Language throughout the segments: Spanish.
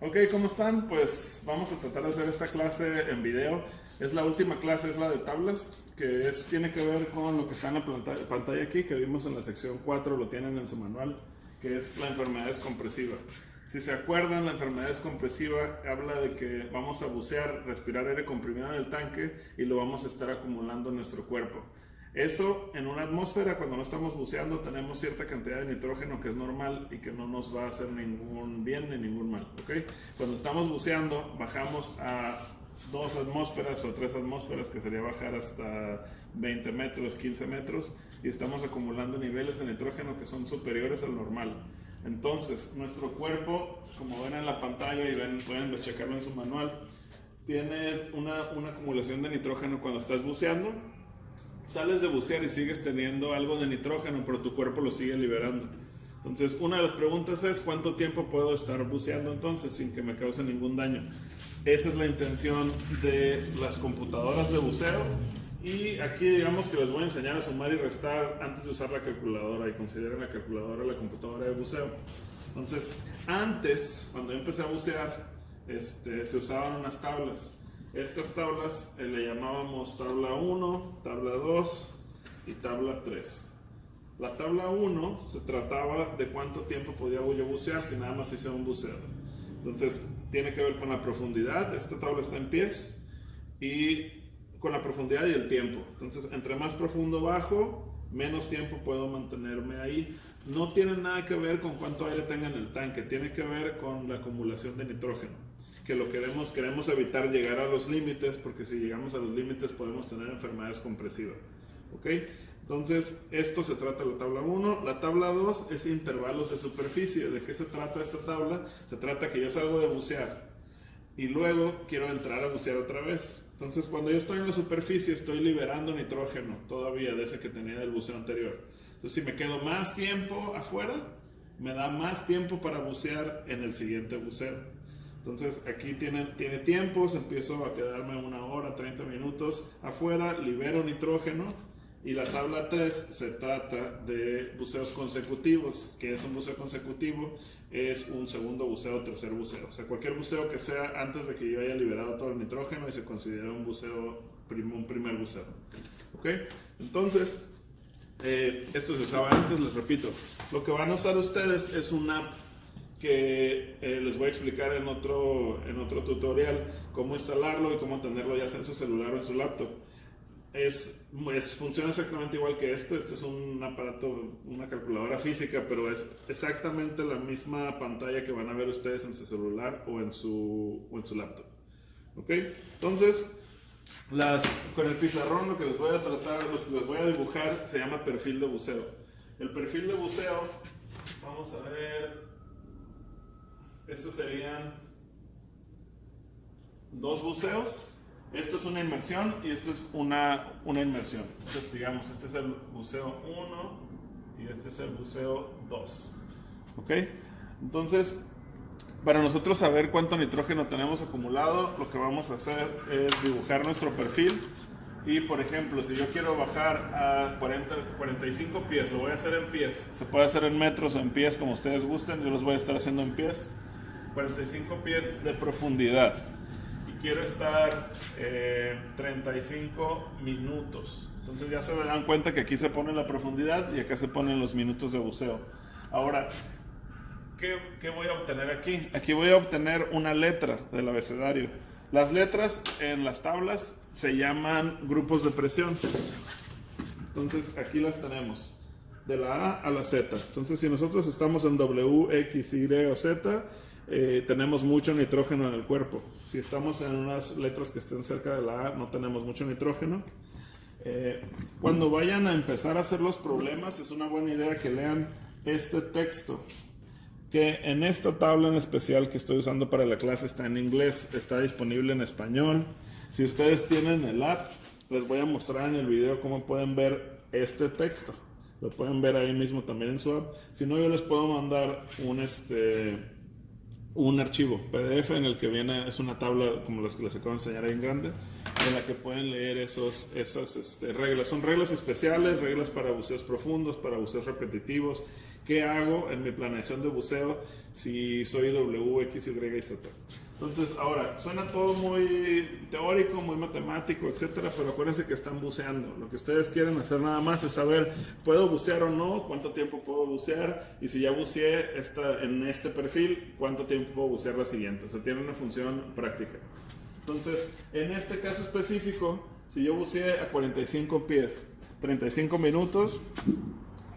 Ok, ¿cómo están? Pues vamos a tratar de hacer esta clase en video. Es la última clase, es la de tablas, que tiene que ver con lo que está en la pantalla aquí, que vimos en la sección 4, lo tienen en su manual, que es la enfermedad descompresiva. Si se acuerdan, la enfermedad descompresiva habla de que vamos a bucear, respirar aire comprimido en el tanque y lo vamos a estar acumulando en nuestro cuerpo. Eso en una atmósfera, cuando no estamos buceando, tenemos cierta cantidad de nitrógeno que es normal y que no nos va a hacer ningún bien ni ningún mal, ¿ok? Cuando estamos buceando, bajamos a 2 atmósferas o 3 atmósferas, que sería bajar hasta 20 metros, 15 metros, y estamos acumulando niveles de nitrógeno que son superiores al normal. Entonces, nuestro cuerpo, como ven en la pantalla y pueden checarlo en su manual, tiene una acumulación de nitrógeno cuando estás buceando. Sales de bucear y sigues teniendo algo de nitrógeno, pero tu cuerpo lo sigue liberando. Entonces, una de las preguntas es: ¿cuánto tiempo puedo estar buceando entonces sin que me cause ningún daño? Esa es la intención de las computadoras de buceo. Y aquí digamos que les voy a enseñar a sumar y restar antes de usar la calculadora, y consideren la calculadora la computadora de buceo. Entonces, antes, cuando yo empecé a bucear, se usaban unas tablas. Estas tablas le llamábamos tabla 1, tabla 2 y tabla 3. La tabla 1 se trataba de cuánto tiempo podía yo bucear si nada más hice un buceo. Entonces, tiene que ver con la profundidad. Esta tabla está en pies y con la profundidad y el tiempo. Entonces, entre más profundo bajo, menos tiempo puedo mantenerme ahí. No tiene nada que ver con cuánto aire tenga en el tanque, tiene que ver con la acumulación de nitrógeno, que lo queremos evitar llegar a los límites, porque si llegamos a los límites podemos tener enfermedades compresivas. ¿Ok? Entonces, esto se trata de la tabla 1. La tabla 2 es intervalos de superficie. ¿De qué se trata esta tabla? Se trata que yo salgo de bucear y luego quiero entrar a bucear otra vez. Entonces, cuando yo estoy en la superficie, estoy liberando nitrógeno todavía de ese que tenía del buceo anterior. Entonces, si me quedo más tiempo afuera, me da más tiempo para bucear en el siguiente buceo. Entonces aquí tiene tiempos, empiezo a quedarme 1 hora, 30 minutos afuera, libero nitrógeno. Y la tabla 3 se trata de buceos consecutivos. ¿Qué es un buceo consecutivo? Es un segundo buceo o tercer buceo. O sea, cualquier buceo que sea antes de que yo haya liberado todo el nitrógeno y se considera un primer buceo. ¿Ok? Entonces, esto se usaba antes, les repito. Lo que van a usar ustedes es una app que les voy a explicar en otro tutorial cómo instalarlo y cómo tenerlo ya sea en su celular o en su laptop. Funciona exactamente igual que este es un aparato, una calculadora física, pero es exactamente la misma pantalla que van a ver ustedes en su celular o en su laptop. ¿Ok? Entonces, con el pizarrón lo que les voy a tratar, lo que les voy a dibujar se llama perfil de buceo. El perfil de buceo, vamos a ver. Estos serían 2 buceos. Esto es una inmersión y esto es una inmersión. Entonces, digamos, este es el buceo 1 y este es el buceo 2. ¿Ok? Entonces, para nosotros saber cuánto nitrógeno tenemos acumulado, lo que vamos a hacer es dibujar nuestro perfil. Y, por ejemplo, si yo quiero bajar a 45 pies, lo voy a hacer en pies. Se puede hacer en metros o en pies, como ustedes gusten. Yo los voy a estar haciendo en pies. 45 pies de profundidad. Y quiero estar 35 minutos. Entonces ya se dan cuenta que aquí se pone la profundidad y acá se ponen los minutos de buceo. Ahora, ¿qué voy a obtener aquí? Aquí voy a obtener una letra del abecedario. Las letras en las tablas se llaman grupos de presión. Entonces aquí las tenemos, de la A a la Z. Entonces, si nosotros estamos en W, X, Y o Z, tenemos mucho nitrógeno en el cuerpo. Si estamos en unas letras que estén cerca de la A, no tenemos mucho nitrógeno. Cuando vayan a empezar a hacer los problemas, es una buena idea que lean este texto, que en esta tabla en especial que estoy usando para la clase está en inglés, está disponible en español. Si ustedes tienen el app, les voy a mostrar en el video cómo pueden ver este texto. Lo pueden ver ahí mismo también en su app. Si no, yo les puedo mandar un archivo PDF en el que viene, es una tabla como las que les acabo de enseñar ahí en grande, en la que pueden leer esas reglas. Son reglas especiales, reglas para buceos profundos, para buceos repetitivos, qué hago en mi planeación de buceo si soy W, X, Y y Z. Entonces, ahora, suena todo muy teórico, muy matemático, etcétera, pero acuérdense que están buceando. Lo que ustedes quieren hacer nada más es saber, ¿puedo bucear o no? ¿Cuánto tiempo puedo bucear? Y si ya buceé en este perfil, ¿cuánto tiempo puedo bucear la siguiente? O sea, tiene una función práctica. Entonces, en este caso específico, si yo buceé a 45 pies, 35 minutos,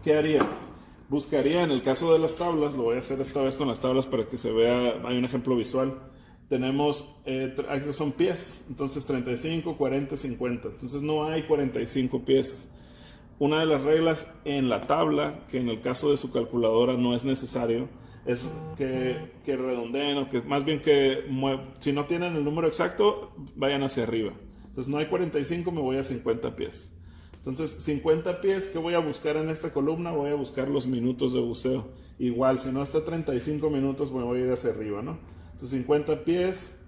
¿qué haría? Buscaría en el caso de las tablas, lo voy a hacer esta vez con las tablas para que se vea, hay un ejemplo visual. Tenemos, estos son pies, entonces 35, 40, 50, entonces no hay 45 pies. Una de las reglas en la tabla, que en el caso de su calculadora no es necesario, es que redondeen o que más bien que si no tienen el número exacto, vayan hacia arriba. Entonces no hay 45, me voy a 50 pies. Entonces 50 pies, ¿qué voy a buscar en esta columna? Voy a buscar los minutos de buceo. Igual, si no está 35 minutos, me voy a ir hacia arriba, ¿no? Entonces 50 pies,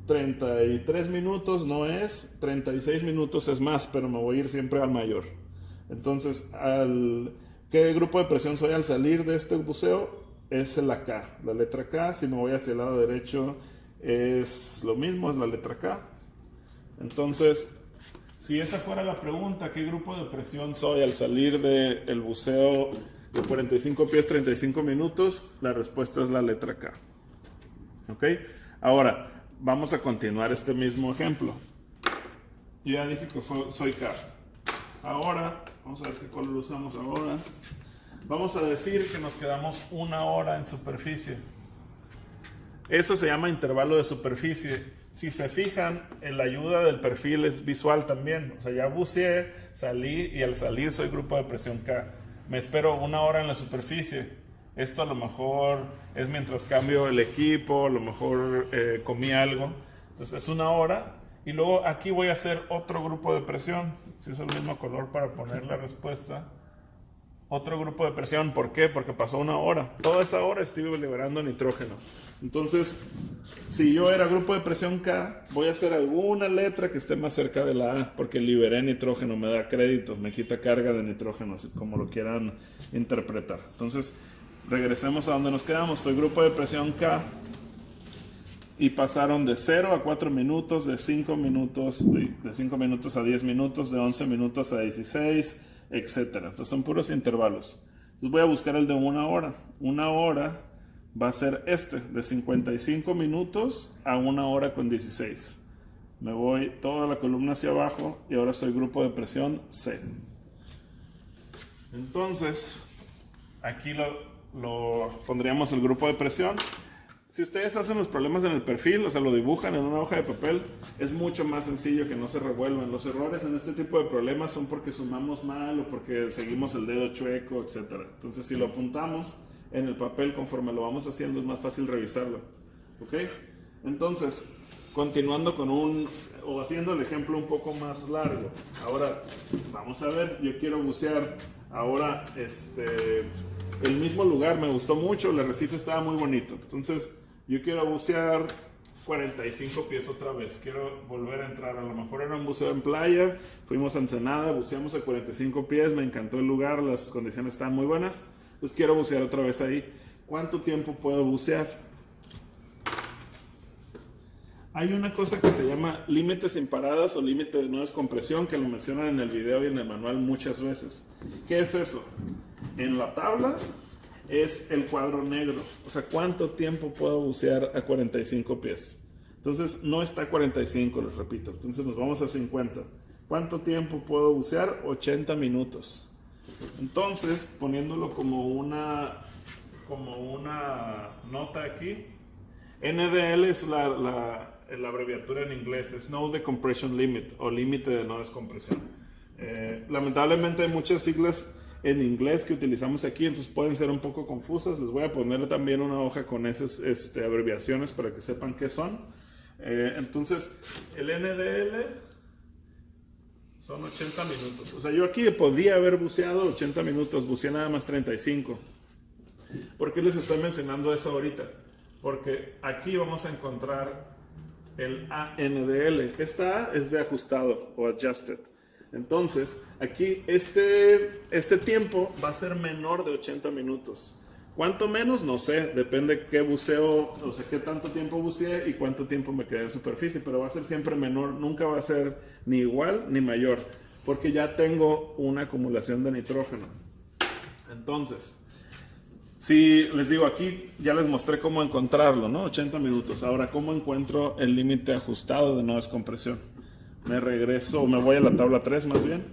33 minutos no es, 36 minutos es más, pero me voy a ir siempre al mayor. Entonces, ¿qué grupo de presión soy al salir de este buceo? Es la K, la letra K. Si me voy hacia el lado derecho es lo mismo, es la letra K. Entonces, si esa fuera la pregunta, ¿qué grupo de presión soy al salir del buceo de 45 pies, 35 minutos? La respuesta es la letra K. ¿Ok? Ahora, vamos a continuar este mismo ejemplo. Yo ya dije que soy K. Ahora, vamos a ver qué color usamos ahora. Vamos a decir que nos quedamos 1 hora en superficie. Eso se llama intervalo de superficie. Si se fijan, la ayuda del perfil es visual también. O sea, ya buceé, salí y al salir soy grupo de presión K. Me espero 1 hora en la superficie. Esto a lo mejor es mientras cambio el equipo, a lo mejor comí algo. Entonces es 1 hora. Y luego aquí voy a hacer otro grupo de presión. Si uso el mismo color para poner la respuesta. Otro grupo de presión. ¿Por qué? Porque pasó 1 hora. Toda esa hora estuve liberando nitrógeno. Entonces, si yo era grupo de presión K, voy a hacer alguna letra que esté más cerca de la A, porque liberé nitrógeno, me da crédito, me quita carga de nitrógeno, así como lo quieran interpretar. Entonces, regresemos a donde nos quedamos. Soy grupo de presión K y pasaron de 0 a 4 minutos, de 5 minutos, de 5 minutos a 10 minutos, de 11 minutos a 16, etcétera. Entonces son puros intervalos. Entonces voy a buscar el de 1 hora. 1 hora va a ser de 55 minutos a 1 hora con 16. Me voy toda la columna hacia abajo y ahora soy grupo de presión C. Entonces, aquí lo pondríamos el grupo de presión. Si ustedes hacen los problemas en el perfil, o sea, lo dibujan en una hoja de papel, es mucho más sencillo que no se revuelvan. Los errores en este tipo de problemas son porque sumamos mal o porque seguimos el dedo chueco, etc. Entonces, si lo apuntamos en el papel conforme lo vamos haciendo, es más fácil revisarlo. ¿Ok? Entonces, continuando o haciendo el ejemplo un poco más largo. Ahora, vamos a ver, yo quiero bucear ahora el mismo lugar, me gustó mucho, el arrecife estaba muy bonito. Entonces, yo quiero bucear 45 pies otra vez. Quiero volver a entrar. A lo mejor era un buceo en playa, fuimos a Ensenada, buceamos a 45 pies, me encantó el lugar, las condiciones estaban muy buenas. Entonces, quiero bucear otra vez ahí. ¿Cuánto tiempo puedo bucear? Hay una cosa que se llama límite sin paradas o límite de no descompresión, que lo mencionan en el video y en el manual muchas veces. ¿Qué es eso? En la tabla es el cuadro negro, o sea, ¿cuánto tiempo puedo bucear a 45 pies? Entonces, no está a 45, les repito, entonces nos vamos a 50. ¿Cuánto tiempo puedo bucear? 80 minutos. Entonces, poniéndolo como una nota aquí, NDL es la abreviatura en inglés, es No Decompression Limit, o límite de no descompresión. Lamentablemente hay muchas siglas en inglés que utilizamos aquí, entonces pueden ser un poco confusas. Les voy a poner también una hoja con esas abreviaciones para que sepan qué son. Entonces, el NDL son 80 minutos. O sea, yo aquí podía haber buceado 80 minutos, buceé nada más 35. ¿Por qué les estoy mencionando eso ahorita? Porque aquí vamos a encontrar el ANDL. Esta A es de ajustado o adjusted. Entonces, aquí este tiempo va a ser menor de 80 minutos. ¿Cuánto menos? No sé, depende qué buceo, o sea, qué tanto tiempo buceé y cuánto tiempo me quedé en superficie, pero va a ser siempre menor, nunca va a ser ni igual ni mayor, porque ya tengo una acumulación de nitrógeno. Entonces, si les digo aquí, ya les mostré cómo encontrarlo, ¿no? 80 minutos. Ahora, ¿cómo encuentro el límite ajustado de no descompresión? Me regreso, me voy a la tabla 3 más bien.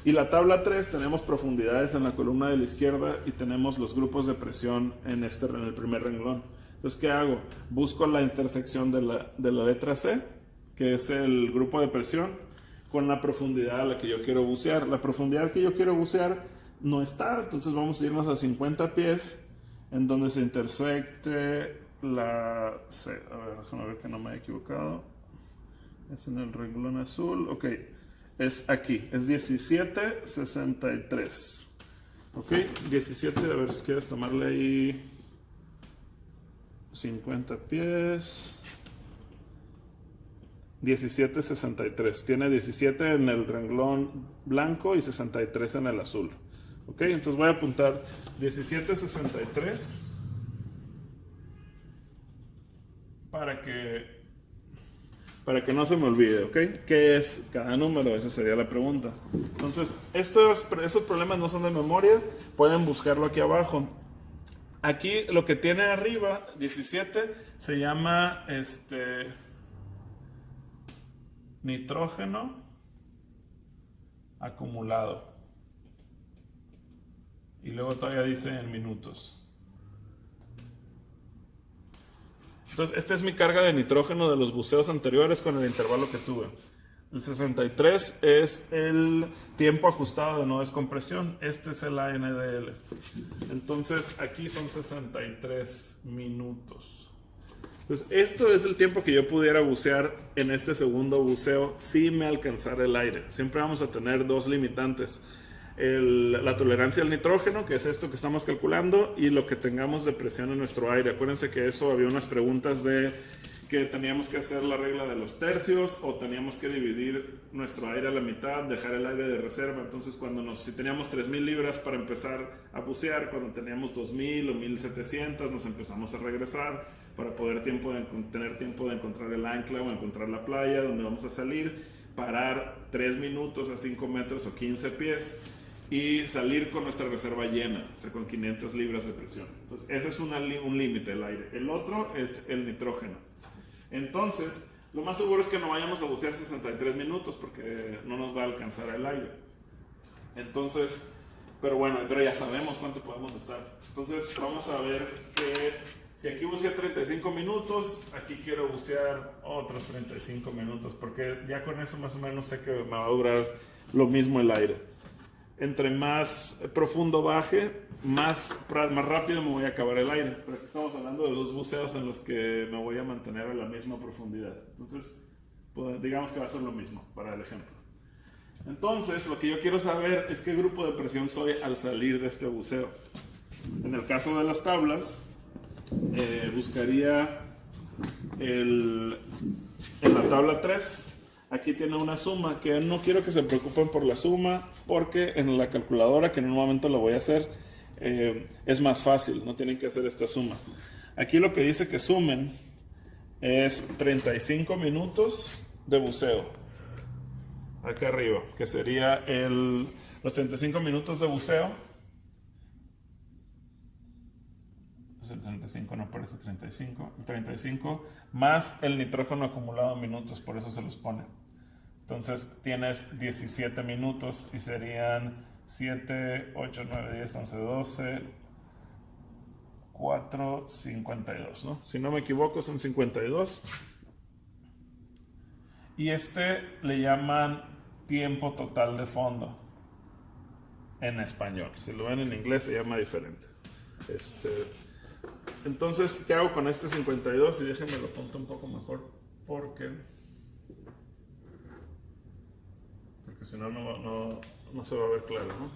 Y la tabla 3 tenemos profundidades en la columna de la izquierda y tenemos los grupos de presión en el primer renglón. Entonces, ¿qué hago? Busco la intersección de la letra C, que es el grupo de presión, con la profundidad a la que yo quiero bucear. La profundidad que yo quiero bucear no está, entonces vamos a irnos a 50 pies, en donde se intersecte la C. A ver, déjame ver que no me he equivocado. Es en el renglón azul, ok. Es aquí, es 17.63. Ok, 17, a ver si quieres tomarle ahí 50 pies. 17.63. Tiene 17 en el renglón blanco y 63 en el azul. Ok, entonces voy a apuntar 17.63 para que no se me olvide, ¿ok? ¿Qué es cada número? Esa sería la pregunta. Entonces, esos problemas no son de memoria, pueden buscarlo aquí abajo. Aquí lo que tiene arriba, 17, se llama nitrógeno acumulado. Y luego todavía dice en minutos. Entonces, esta es mi carga de nitrógeno de los buceos anteriores con el intervalo que tuve. El 63 es el tiempo ajustado de no descompresión. Este es el ANDL. Entonces, aquí son 63 minutos. Entonces, esto es el tiempo que yo pudiera bucear en este segundo buceo si me alcanzara el aire. Siempre vamos a tener dos limitantes. La tolerancia al nitrógeno, que es esto que estamos calculando, y lo que tengamos de presión en nuestro aire. Acuérdense que eso había unas preguntas de que teníamos que hacer la regla de los tercios o teníamos que dividir nuestro aire a la mitad, dejar el aire de reserva. Entonces, si teníamos 3.000 libras para empezar a bucear, cuando teníamos 2.000 o 1.700, nos empezamos a regresar para poder tener tiempo de encontrar el ancla o encontrar la playa donde vamos a salir, parar 3 minutos a 5 metros o 15 pies y salir con nuestra reserva llena, o sea, con 500 libras de presión. Entonces, ese es un límite, el aire. El otro es el nitrógeno. Entonces, lo más seguro es que no vayamos a bucear 63 minutos porque no nos va a alcanzar el aire. Entonces, pero ya sabemos cuánto podemos estar. Entonces, vamos a ver que si aquí buceé 35 minutos, aquí quiero bucear otros 35 minutos, porque ya con eso más o menos sé que me va a durar lo mismo el aire. Entre más profundo baje, más rápido me voy a acabar el aire. Pero aquí estamos hablando de dos buceos en los que me voy a mantener a la misma profundidad. Entonces, pues, digamos que va a ser lo mismo para el ejemplo. Entonces, lo que yo quiero saber es qué grupo de presión soy al salir de este buceo. En el caso de las tablas, buscaría en la tabla 3. Aquí tiene una suma que no quiero que se preocupen por la suma porque en la calculadora, que en un momento lo voy a hacer, es más fácil, no tienen que hacer esta suma. Aquí lo que dice que sumen es 35 minutos de buceo. Acá arriba, que sería los 35 minutos de buceo. El 35 no parece 35. El 35 más el nitrógeno acumulado en minutos, por eso se los pone. Entonces tienes 17 minutos y serían 7, 8, 9, 10, 11, 12, 4, 52, ¿no? Si no me equivoco son 52. Y le llaman tiempo total de fondo en español. Si lo ven en inglés se llama diferente. Entonces, ¿qué hago con este 52? Y déjenme lo apunto un poco mejor porque si no, no se va a ver claro, ¿no?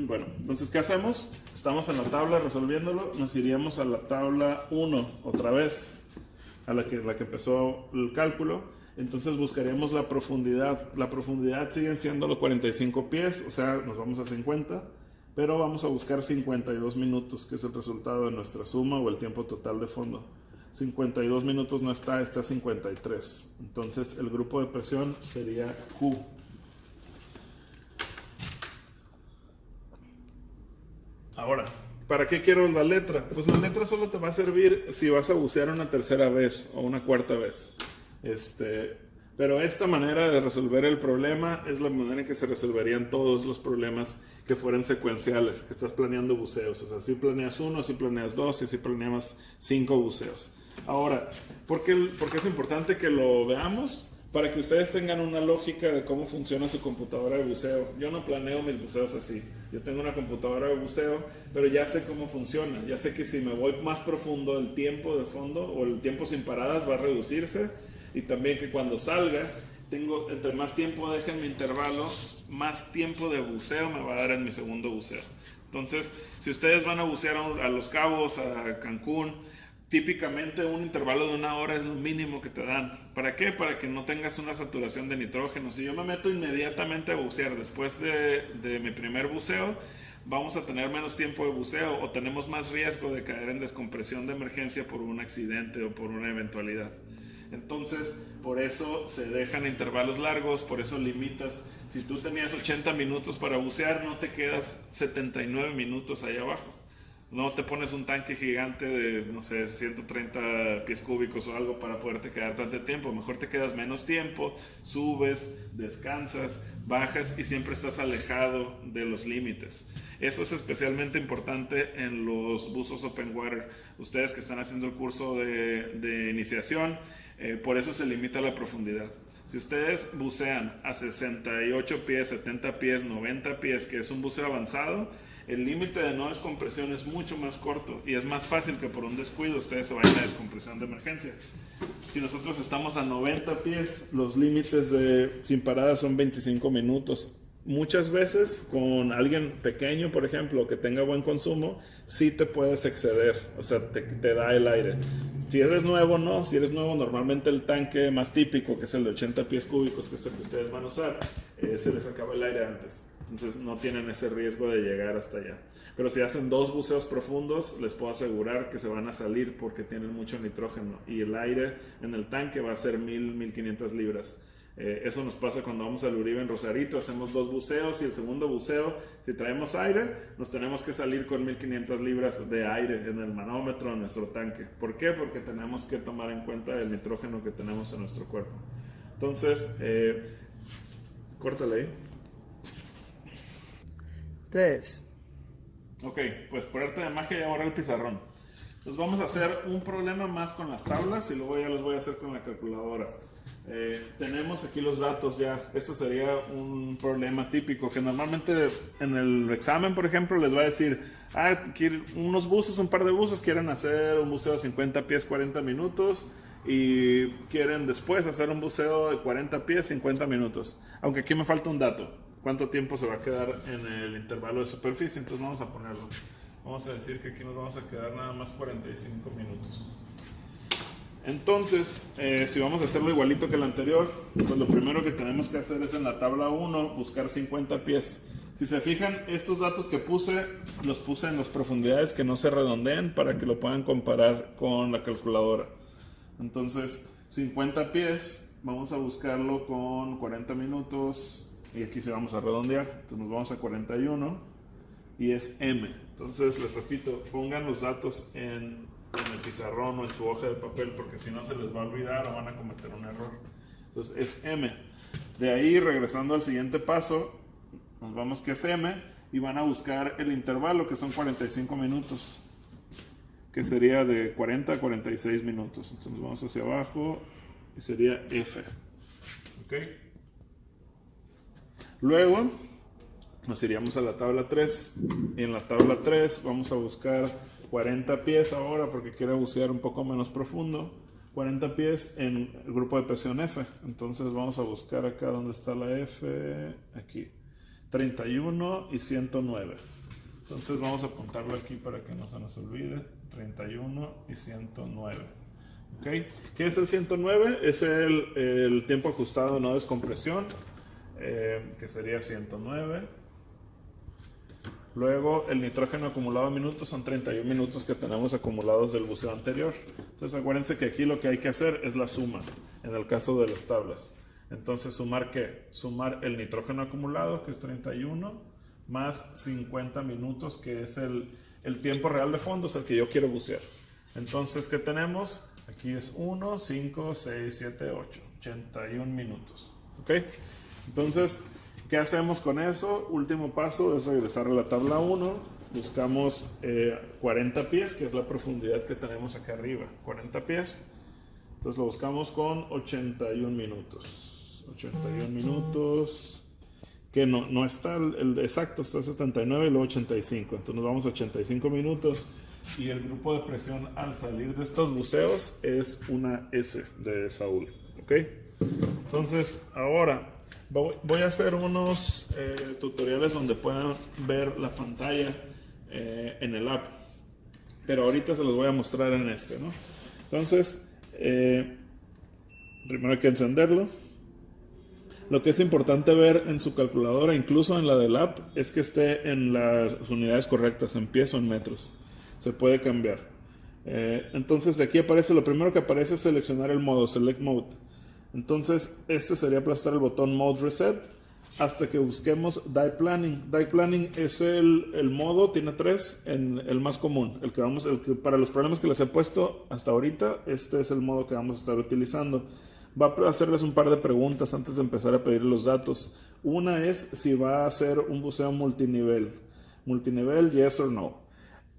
Bueno, entonces, ¿qué hacemos? Estamos en la tabla resolviéndolo, nos iríamos a la tabla 1 otra vez, a la que empezó el cálculo, Entonces buscaríamos la profundidad. La profundidad siguen siendo los 45 pies, o sea, nos vamos a 50, pero vamos a buscar 52 minutos, que es el resultado de nuestra suma o el tiempo total de fondo. 52 minutos no está, está 53. Entonces el grupo de presión sería Q. Ahora, ¿para qué quiero la letra? Pues la letra solo te va a servir si vas a bucear una tercera vez o una cuarta vez. Pero esta manera de resolver el problema es la manera en que se resolverían todos los problemas que fueran secuenciales, que estás planeando buceos. O sea, si planeas uno, si planeas dos, y si planeas 5 buceos. Ahora, ¿por qué es importante que lo veamos? Para que ustedes tengan una lógica de cómo funciona su computadora de buceo. Yo no planeo mis buceos así. Yo tengo una computadora de buceo, pero ya sé cómo funciona. Ya sé que si me voy más profundo, el tiempo de fondo o el tiempo sin paradas va a reducirse. Y también que cuando salga, entre más tiempo deje en mi intervalo, más tiempo de buceo me va a dar en mi segundo buceo. Entonces, si ustedes van a bucear a Los Cabos, a Cancún, típicamente un intervalo de 1 hora es lo mínimo que te dan. ¿Para qué? Para que no tengas una saturación de nitrógeno. Si yo me meto inmediatamente a bucear después de mi primer buceo, vamos a tener menos tiempo de buceo o tenemos más riesgo de caer en descompresión de emergencia por un accidente o por una eventualidad. Entonces, por eso se dejan intervalos largos, por eso limitas. Si tú tenías 80 minutos para bucear, no te quedas 79 minutos ahí abajo. No te pones un tanque gigante de, no sé, 130 pies cúbicos o algo para poderte quedar tanto tiempo. Mejor te quedas menos tiempo, subes, descansas, bajas y siempre estás alejado de los límites. Eso es especialmente importante en los buzos open water. Ustedes que están haciendo el curso de iniciación, por eso se limita la profundidad. Si ustedes bucean a 68 pies, 70 pies, 90 pies, que es un buceo avanzado, el límite de no descompresión es mucho más corto y es más fácil que por un descuido ustedes se vayan a descompresión de emergencia. Si nosotros estamos a 90 pies, los límites sin parada son 25 minutos. Muchas veces con alguien pequeño, por ejemplo, que tenga buen consumo, sí te puedes exceder, o sea, te da el aire. Si eres nuevo, no. Si eres nuevo, normalmente el tanque más típico, que es el de 80 pies cúbicos, que es el que ustedes van a usar, se les acaba el aire antes. Entonces no tienen ese riesgo de llegar hasta allá. Pero si hacen 2 buceos profundos, les puedo asegurar que se van a salir porque tienen mucho nitrógeno. Y el aire en el tanque va a ser 1,500 libras. Eso nos pasa cuando vamos al Uribe en Rosarito, hacemos 2 buceos y el segundo buceo, si traemos aire, nos tenemos que salir con 1,500 libras de aire en el manómetro de nuestro tanque. ¿Por qué? Porque tenemos que tomar en cuenta el nitrógeno que tenemos en nuestro cuerpo. Entonces, córtale ahí. 3. Ok, pues por arte de magia ya borré el pizarrón. Entonces vamos a hacer un problema más con las tablas y luego ya los voy a hacer con la calculadora. Tenemos aquí los datos ya. Esto sería un problema típico que normalmente en el examen, por ejemplo, les va a decir unos buzos, un par de buzos quieren hacer un buceo de 50 pies 40 minutos y quieren después hacer un buceo de 40 pies 50 minutos. Aunque aquí me falta un dato: cuánto tiempo se va a quedar en el intervalo de superficie. Entonces vamos a ponerlo. Vamos a decir que aquí nos vamos a quedar nada más 45 minutos. Entonces, si vamos a hacerlo igualito que el anterior, pues lo primero que tenemos que hacer es en la tabla 1 buscar 50 pies. Si se fijan, estos datos que los puse en las profundidades que no se redondeen para que lo puedan comparar con la calculadora. Entonces, 50 pies, vamos a buscarlo con 40 minutos y aquí se vamos a redondear. Entonces nos vamos a 41 y es M. Entonces, les repito, pongan los datos en el pizarrón o en su hoja de papel, porque si no se les va a olvidar o van a cometer un error. Entonces es M. De ahí, regresando al siguiente paso, nos vamos que es M y van a buscar el intervalo, que son 45 minutos, que sería de 40 a 46 minutos. Entonces vamos hacia abajo y sería F. ¿Ok? Luego nos iríamos a la tabla 3 y en la tabla 3 vamos a buscar 40 pies ahora porque quiero bucear un poco menos profundo. 40 pies en el grupo de presión F. Entonces vamos a buscar acá donde está la F. Aquí. 31 y 109. Entonces vamos a apuntarlo aquí para que no se nos olvide. 31 y 109. ¿Okay? ¿Qué es el 109? Es el tiempo ajustado de no descompresión, que sería 109. Luego el nitrógeno acumulado en minutos son 31 minutos que tenemos acumulados del buceo anterior. Entonces acuérdense que aquí lo que hay que hacer es la suma, en el caso de las tablas. Entonces sumar ¿qué? Sumar el nitrógeno acumulado, que es 31, más 50 minutos, que es el tiempo real de fondo, es el que yo quiero bucear. Entonces, ¿qué tenemos? Aquí es 1, 5, 6, 7, 8, 81 minutos. ¿Ok? Entonces, ¿qué hacemos con eso? Último paso es regresar a la tabla 1. Buscamos 40 pies, que es la profundidad que tenemos acá arriba. 40 pies. Entonces lo buscamos con 81 minutos. 81 minutos. Que no está el exacto, está 79 y luego 85. Entonces nos vamos a 85 minutos. Y el grupo de presión al salir de estos buceos es una S de Saúl. ¿Ok? Entonces, ahora voy a hacer unos tutoriales donde puedan ver la pantalla en el app. Pero ahorita se los voy a mostrar en este, ¿no? Entonces, primero hay que encenderlo. Lo que es importante ver en su calculadora, incluso en la del app, es que esté en las unidades correctas, en pies o en metros. Se puede cambiar. Entonces aquí aparece, lo primero que aparece es seleccionar el modo, Select Mode. Entonces este sería aplastar el botón Mode Reset hasta que busquemos Dive Planning. Dive Planning es el modo, tiene 3, el más común, el que para los problemas que les he puesto hasta ahorita, este es el modo que vamos a estar utilizando. Va a hacerles un par de preguntas antes de empezar a pedir los datos. Una es si va a hacer un buceo multinivel. Multinivel, yes or no.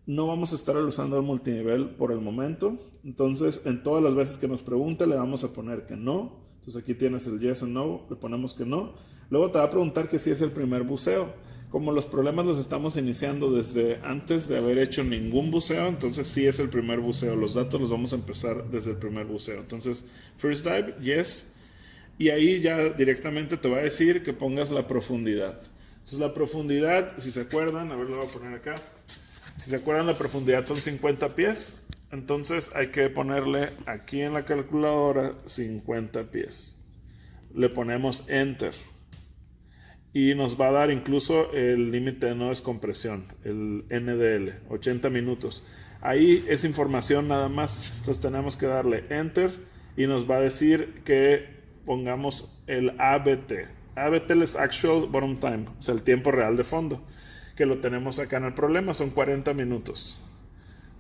No vamos a estar usando el multinivel por el momento. Entonces, en todas las veces que nos pregunte, le vamos a poner que no. Entonces, aquí tienes el yes o no, le ponemos que no. Luego te va a preguntar que si es el primer buceo. Como los problemas los estamos iniciando desde antes de haber hecho ningún buceo, entonces sí es el primer buceo. Los datos los vamos a empezar desde el primer buceo. Entonces, first dive, yes. Y ahí ya directamente te va a decir que pongas la profundidad. Entonces, la profundidad, si se acuerdan, a ver, lo voy a poner acá. Si se acuerdan, la profundidad son 50 pies. Entonces hay que ponerle aquí en la calculadora 50 pies. Le ponemos Enter. Y nos va a dar incluso el límite de no descompresión, el NDL, 80 minutos. Ahí es información nada más. Entonces tenemos que darle Enter y nos va a decir que pongamos el ABT. ABT es Actual Bottom Time, o sea, el tiempo real de fondo, que lo tenemos acá en el problema, son 40 minutos.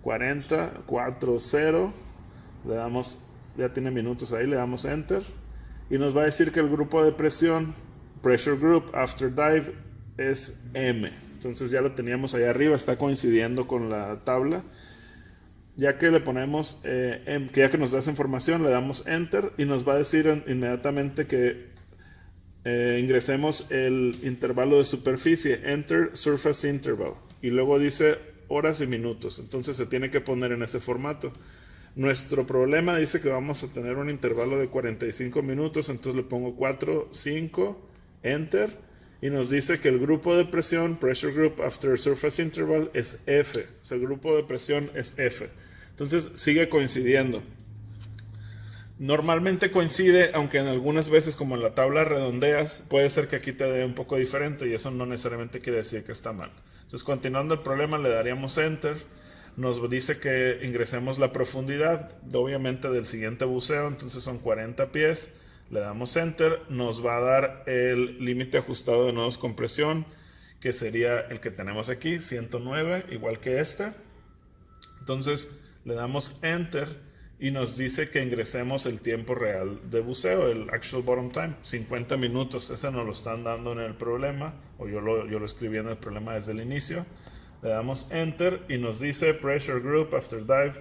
40, 4, 0, le damos, ya tiene minutos ahí, le damos Enter y nos va a decir que el grupo de presión, Pressure Group After Dive, es M. Entonces ya lo teníamos ahí arriba, está coincidiendo con la tabla. Ya que le ponemos, que ya que nos da esa información, le damos Enter y nos va a decir inmediatamente que ingresemos el intervalo de superficie, Enter Surface Interval, y luego dice horas y minutos. Entonces se tiene que poner en ese formato. Nuestro problema dice que vamos a tener un intervalo de 45 minutos, entonces le pongo 4, 5, Enter, y nos dice que el grupo de presión, Pressure Group After Surface Interval, es F. O sea, el grupo de presión es F. Entonces sigue coincidiendo. Normalmente coincide, aunque en algunas veces, como en la tabla redondeas, puede ser que aquí te dé un poco diferente y eso no necesariamente quiere decir que está mal. Entonces, continuando el problema, le daríamos Enter. Nos dice que ingresemos la profundidad, obviamente del siguiente buceo, entonces son 40 pies. Le damos Enter, nos va a dar el límite ajustado de no descompresión, que sería el que tenemos aquí, 109, igual que este. Entonces le damos Enter y nos dice que ingresemos el tiempo real de buceo, el Actual Bottom Time, 50 minutos. Ese nos lo están dando en el problema, o yo lo escribí en el problema desde el inicio. Le damos Enter y nos dice Pressure Group After Dive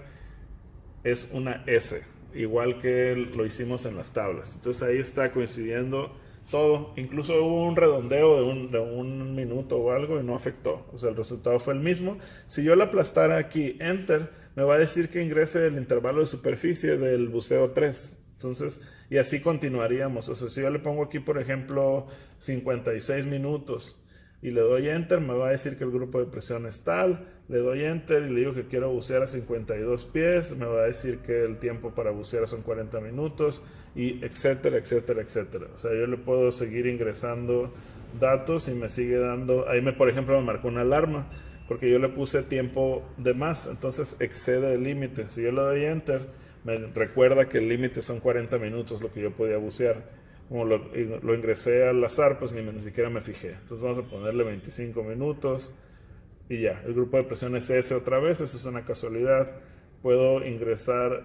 es una S, igual que lo hicimos en las tablas. Entonces ahí está coincidiendo todo. Incluso hubo un redondeo de un minuto o algo y no afectó. O sea, el resultado fue el mismo. Si yo le aplastara aquí Enter, me va a decir que ingrese el intervalo de superficie del buceo 3. Entonces, y así continuaríamos. O sea, si yo le pongo aquí, por ejemplo, 56 minutos y le doy enter, me va a decir que el grupo de presión es tal, le doy enter y le digo que quiero bucear a 52 pies, me va a decir que el tiempo para bucear son 40 minutos, y etcétera, etcétera, etcétera. O sea, yo le puedo seguir ingresando datos y me sigue dando, ahí por ejemplo me marcó una alarma, porque yo le puse tiempo de más, entonces excede el límite. Si yo le doy enter, me recuerda que el límite son 40 minutos lo que yo podía bucear. Como lo ingresé al azar, pues ni siquiera me fijé. Entonces vamos a ponerle 25 minutos y ya. El grupo de presión es ese otra vez, eso es una casualidad. Puedo ingresar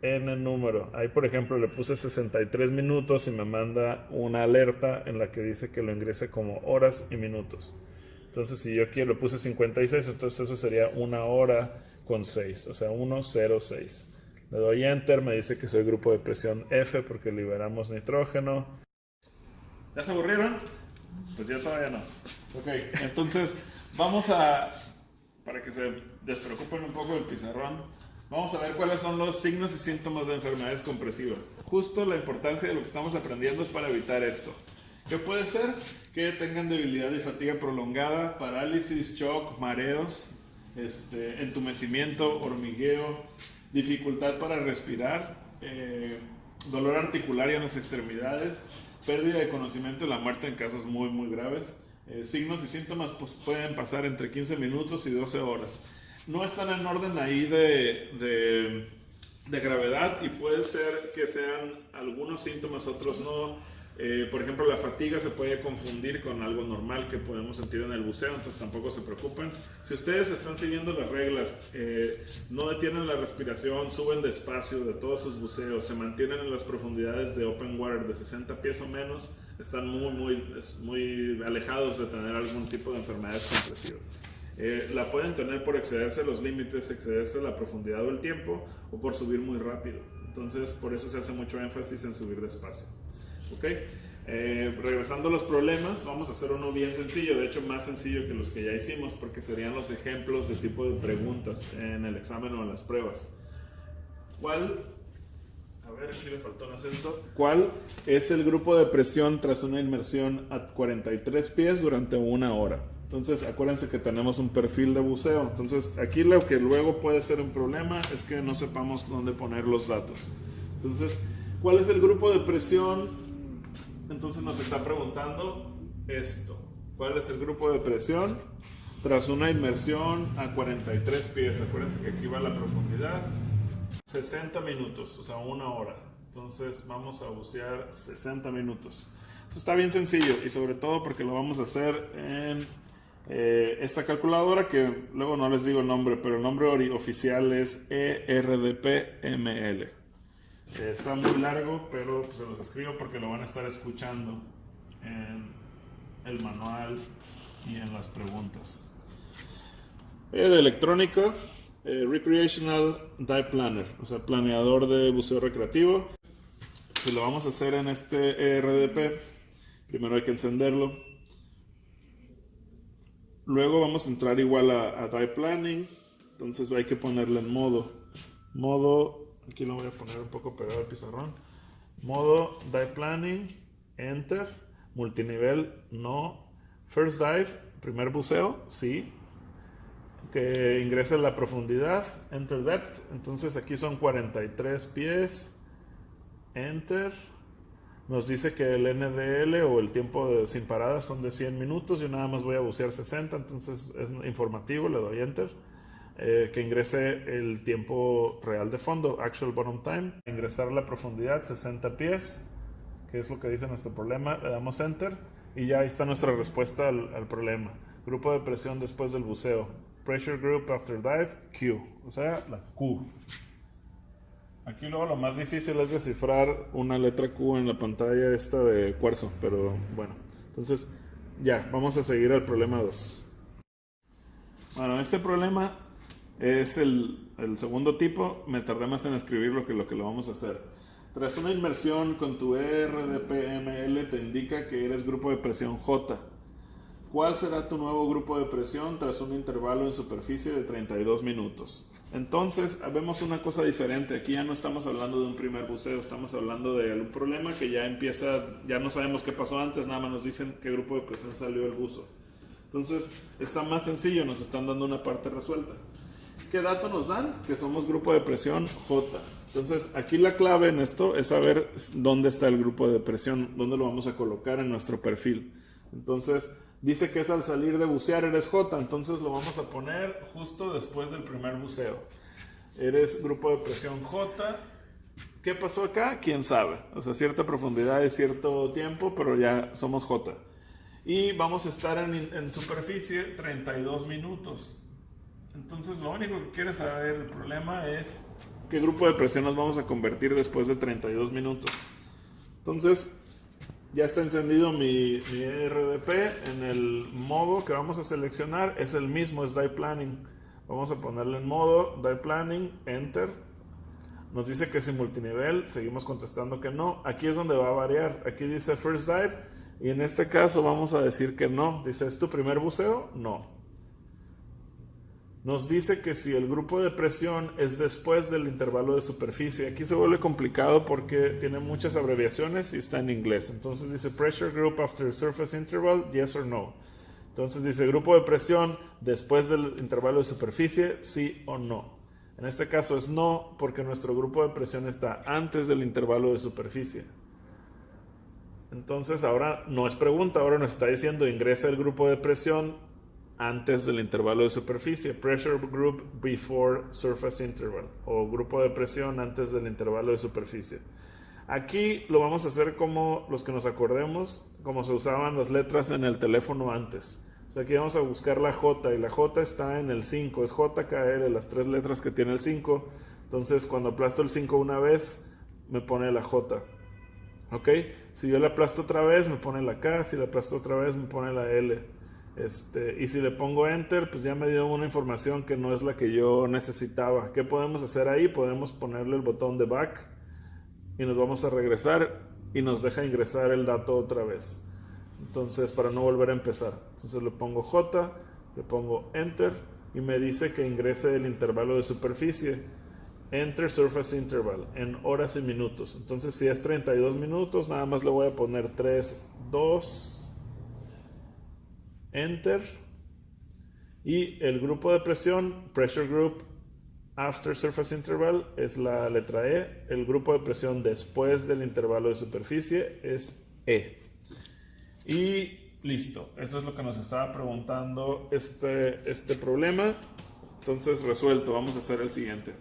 en el número. Ahí por ejemplo le puse 63 minutos y me manda una alerta en la que dice que lo ingrese como horas y minutos. Entonces si yo aquí le puse 56, entonces eso sería 1 hora con 6, o sea 106. Le doy enter, me dice que soy grupo de presión F porque liberamos nitrógeno. ¿Ya se aburrieron? Pues yo todavía no. Ok, entonces vamos para que se despreocupen un poco del pizarrón, vamos a ver cuáles son los signos y síntomas de enfermedades compresivas. Justo la importancia de lo que estamos aprendiendo es para evitar esto. ¿Qué puede ser? Que tengan debilidad y fatiga prolongada, parálisis, shock, mareos, entumecimiento, hormigueo, dificultad para respirar, dolor articular y en las extremidades, pérdida de conocimiento y la muerte en casos muy muy graves. Signos y síntomas pues, pueden pasar entre 15 minutos y 12 horas. No están en orden ahí de gravedad y puede ser que sean algunos síntomas, otros no. Por ejemplo, la fatiga se puede confundir con algo normal que podemos sentir en el buceo, entonces tampoco se preocupen. Si ustedes están siguiendo las reglas, no detienen la respiración, suben despacio de todos sus buceos, se mantienen en las profundidades de open water de 60 pies o menos, están muy alejados de tener algún tipo de enfermedades compresivas. La pueden tener por excederse los límites, excederse la profundidad o el tiempo, o por subir muy rápido. Entonces, por eso se hace mucho énfasis en subir despacio. ¿Ok? Regresando a los problemas, vamos a hacer uno bien sencillo, de hecho más sencillo que los que ya hicimos, porque serían los ejemplos de tipo de preguntas en el examen o en las pruebas. A ver, aquí le faltó un acento. ¿Cuál es el grupo de presión tras una inmersión a 43 pies durante 1 hora? Entonces, acuérdense que tenemos un perfil de buceo. Entonces, aquí lo que luego puede ser un problema es que no sepamos dónde poner los datos. Entonces, ¿cuál es el grupo de presión? Entonces nos está preguntando esto. ¿Cuál es el grupo de presión tras una inmersión a 43 pies? Acuérdense que aquí va la profundidad. 60 minutos, o sea 1 hora. Entonces vamos a bucear 60 minutos. Esto está bien sencillo y sobre todo porque lo vamos a hacer en esta calculadora que luego no les digo el nombre, pero el nombre oficial es ERDP-ML. Está muy largo, pero pues, se los escribo porque lo van a estar escuchando en el manual y en las preguntas. De electrónica, Recreational Dive Planner, o sea, planeador de buceo recreativo. Y lo vamos a hacer en este ERDP. Primero hay que encenderlo. Luego vamos a entrar igual a Dive Planning. Entonces hay que ponerle en modo. Aquí lo voy a poner un poco pegado al pizarrón. Modo Dive Planning, Enter, multinivel, no. First Dive, primer buceo, sí. Que ingrese la profundidad, Enter Depth. Entonces aquí son 43 pies, Enter. Nos dice que el NDL o el tiempo sin parada son de 100 minutos. Yo nada más voy a bucear 60, entonces es informativo, le doy Enter. Que ingrese el tiempo real de fondo, actual bottom time, ingresar la profundidad 60 pies, que es lo que dice nuestro problema, le damos enter y ya ahí está nuestra respuesta al problema. Grupo de presión después del buceo, pressure group after dive, Q, o sea la Q. Aquí luego lo más difícil es descifrar una letra Q en la pantalla esta de cuarzo, pero bueno, entonces ya, vamos a seguir al problema 2. Bueno, este problema es el segundo tipo. Me tardé más en escribir lo que lo vamos a hacer. Tras una inmersión con tu ERDP-ML te indica que eres grupo de presión J. ¿Cuál será tu nuevo grupo de presión tras un intervalo en superficie de 32 minutos? Entonces, vemos una cosa diferente. Aquí ya no estamos hablando de un primer buceo, estamos hablando de un problema que ya empieza, ya no sabemos qué pasó antes, nada más nos dicen qué grupo de presión salió el buzo. Entonces está más sencillo, nos están dando una parte resuelta. ¿Qué dato nos dan? Que somos grupo de presión J. Entonces aquí la clave en esto es saber dónde está el grupo de presión, dónde lo vamos a colocar en nuestro perfil. Entonces dice que es al salir de bucear eres J, entonces lo vamos a poner justo después del primer buceo. Eres grupo de presión J. ¿Qué pasó acá? ¿Quién sabe? O sea, cierta profundidad y cierto tiempo, pero ya somos J. Y vamos a estar en superficie 32 minutos. Entonces lo único que quiere saber el problema es qué grupo de presión nos vamos a convertir después de 32 minutos. Entonces ya está encendido mi RDP. En el modo que vamos a seleccionar es el mismo, es Die Planning. Vamos a ponerle en modo Die Planning, Enter. Nos dice que es sin multinivel, seguimos contestando que no. Aquí es donde va a variar. Aquí dice First Dive y en este caso vamos a decir que no. Dice, ¿es tu primer buceo? No. Nos dice que si el grupo de presión es después del intervalo de superficie. Aquí se vuelve complicado porque tiene muchas abreviaciones y está en inglés. Entonces dice Pressure Group after surface interval, yes or no. Entonces dice grupo de presión después del intervalo de superficie, sí o no. En este caso es no, porque nuestro grupo de presión está antes del intervalo de superficie. Entonces ahora no es pregunta, ahora nos está diciendo ingresa el grupo de presión antes del intervalo de superficie, pressure group before surface interval, o grupo de presión antes del intervalo de superficie. Aquí lo vamos a hacer como los que nos acordemos, como se usaban las letras en el teléfono antes. O sea, aquí vamos a buscar la J y la J está en el 5, es JKL, las tres letras que tiene el 5. Entonces cuando aplasto el 5 una vez me pone la J. ¿Ok? Si yo le aplasto otra vez me pone la K, si le aplasto otra vez me pone la L. Y si le pongo Enter, pues ya me dio una información que no es la que yo necesitaba. ¿Qué podemos hacer ahí? Podemos ponerle el botón de Back y nos vamos a regresar y nos deja ingresar el dato otra vez. Entonces, para no volver a empezar. Entonces le pongo J, le pongo Enter y me dice que ingrese el intervalo de superficie. Enter Surface Interval en horas y minutos. Entonces, si es 32 minutos, nada más le voy a poner 3, 2... Enter, y el grupo de presión, Pressure Group After Surface Interval, es la letra E. El grupo de presión después del intervalo de superficie es E. Y listo, eso es lo que nos estaba preguntando este problema. Entonces resuelto, vamos a hacer el siguiente.